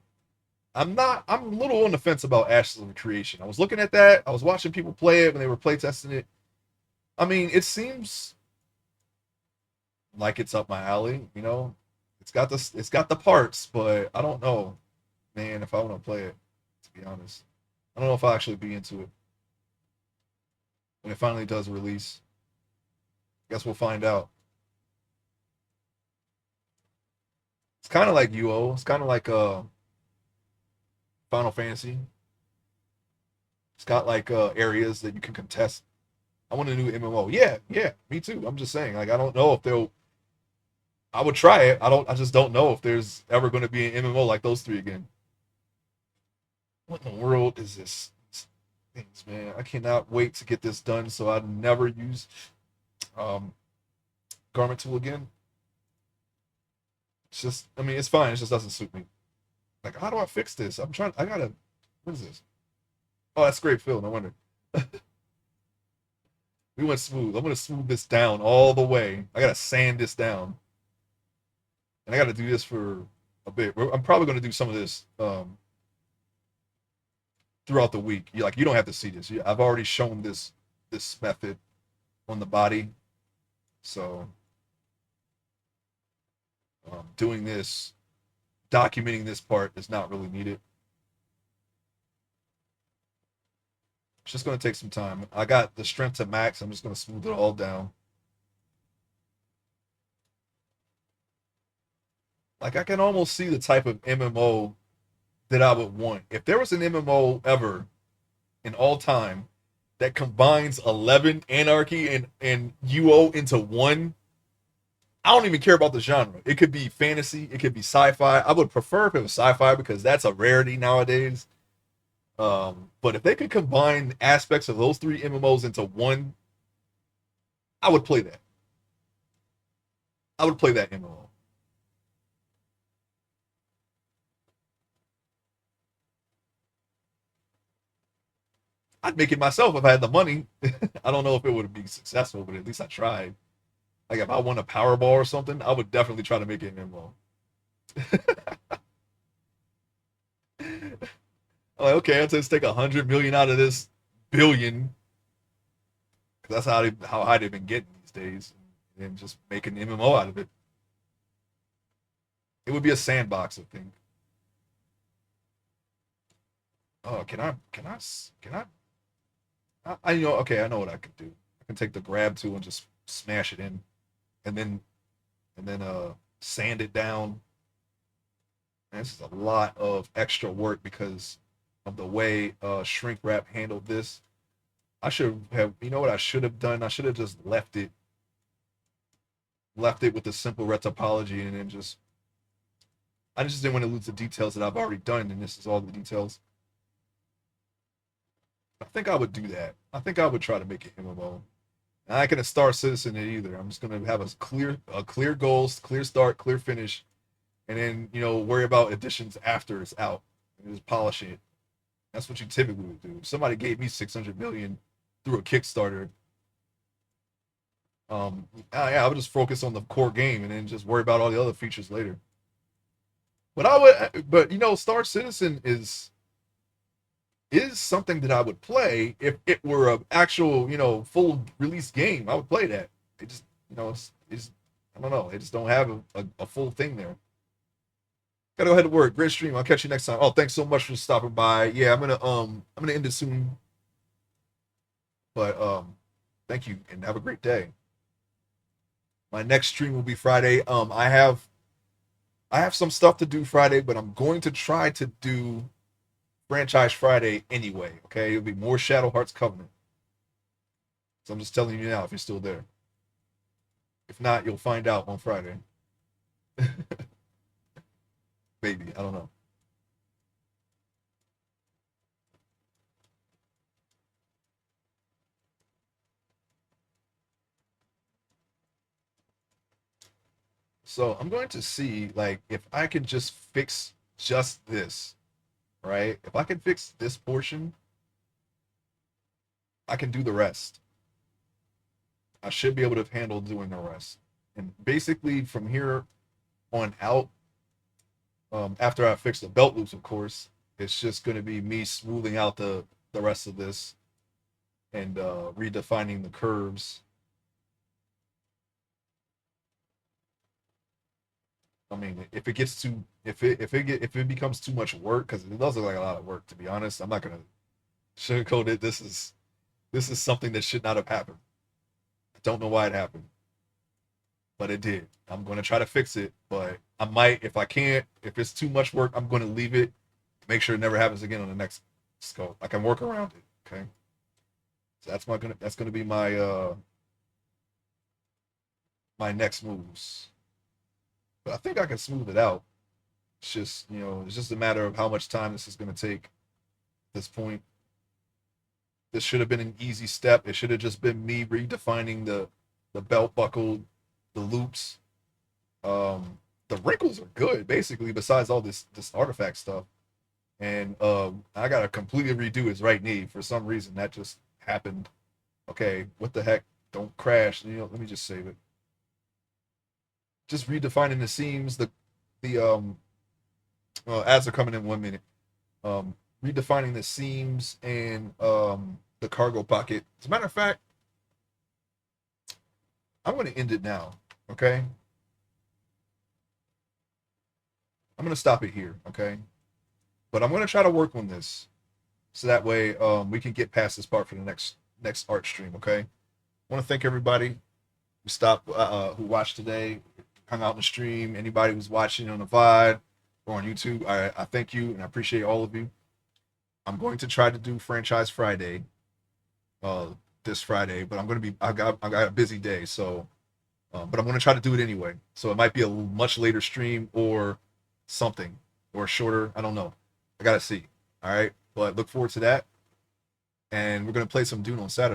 I'm a little on the fence about Ashes of Creation. I was looking at that. I was watching people play it when they were playtesting it. I mean, it seems like it's up my alley. It's got the parts, but I don't know, man, if I want to play it, to be honest. I don't know if I'll actually be into it when it finally does release. Guess we'll find out. It's kind of like UO. It's kind of like Final Fantasy. It's got like areas that you can contest. I want a new MMO. Yeah, yeah, me too. I'm just saying, like, I don't know if they'll. I would try it. I just don't know if there's ever going to be an MMO like those three again. What in the world is this? Things, man. I cannot wait to get this done so I never use um, Garment Tool again. It's just, I mean, it's fine. It just doesn't suit me. Like, how do I fix this? I'm trying. I gotta. What is this? Oh, that's great, Phil. No wonder. We went smooth. I'm gonna smooth this down all the way. I gotta sand this down, and I gotta do this for a bit. I'm probably gonna do some of this throughout the week. You don't have to see this. I've already shown this method on the body, so doing this, documenting this part is not really needed. It's just gonna take some time. I got the strength to max. I'm just gonna smooth it all down. Like I can almost see the type of MMO that I would want. If there was an MMO ever in all time that combines 11 Anarchy and UO into one, I don't even care about the genre. It could be fantasy, it could be sci-fi. I would prefer if it was sci-fi because that's a rarity nowadays. But if they could combine aspects of those three MMOs into one, I would play that. I would play that MMO. I'd make it myself if I had the money. I don't know if it would be successful, but at least I tried. Like if I won a Powerball or something, I would definitely try to make it an MMO. I'm like, okay, let's take 100 million out of this billion. That's how high they've been getting these days, and just make an MMO out of it. It would be a sandbox, I think. Oh, can I okay, I know what I could do. I can take the grab tool and just smash it in, and then sand it down. And this is a lot of extra work because of the way shrink wrap handled this. I should have, you know what I should have done? I should have just left it with the simple red topology, and then just, I just didn't want to lose the details that I've already done, and this is all the details. I think I would do that. I think I would try to make it MMO. And I can Star Citizen it either. I'm just gonna have a clear goals, clear start, clear finish, and then worry about additions after it's out and just polish it. That's what you typically would do. If somebody gave me 600 million through a Kickstarter, yeah, I would just focus on the core game and then just worry about all the other features later. But Star Citizen is something that I would play if it were an actual, full release game. I would play that. It just, it's I don't know. They just don't have a full thing there. Gotta go ahead to work. Great stream. I'll catch you next time. Oh, thanks so much for stopping by. Yeah, I'm gonna end it soon. But thank you and have a great day. My next stream will be Friday. I have some stuff to do Friday, but I'm going to try to do Franchise Friday anyway. Okay, it'll be more Shadow Hearts Covenant. So I'm just telling you now if you're still there. If not, you'll find out on Friday. Maybe, I don't know. So I'm going to see like if I can just fix just this, right? If I can fix this portion, I can do the rest. I should be able to handle doing the rest. And basically from here on out, after I fix the belt loops, of course, it's just going to be me smoothing out the rest of this and redefining the curves. I mean, if it becomes too much work, because it does look like a lot of work, to be honest. I'm not gonna sugarcoat it. This is something that should not have happened. I don't know why it happened, but it did. I'm gonna try to fix it, but I might, if I can't, if it's too much work, I'm gonna leave it. Make sure it never happens again on the next scope. I can work around it. Okay, so that's gonna be my next moves. But I think I can smooth it out. It's just a matter of how much time this is gonna take. At this point, this should have been an easy step. It should have just been me redefining the belt buckle, the loops. The wrinkles are good, basically, besides all this artifact stuff. And I gotta completely redo his right knee. For some reason that just happened. Okay, what the heck? Don't crash. Let me just save it. Just redefining the seams, the ads are coming in 1 minute. Redefining the seams and the cargo pocket. As a matter of fact, I'm going to end it now. Okay, I'm going to stop it here. Okay, but I'm going to try to work on this so that way we can get past this part for the next art stream. Okay, I want to thank everybody who stopped, who watched today, hung out in the stream. Anybody who's watching on the VOD or on YouTube, I thank you and I appreciate all of you. I'm going to try to do Franchise Friday uh, this Friday, but I got a busy day, so but I'm going to try to do it anyway. So it might be a much later stream or something or shorter. I don't know. I gotta see. All right, but look forward to that, and we're gonna play some Dune on Saturday.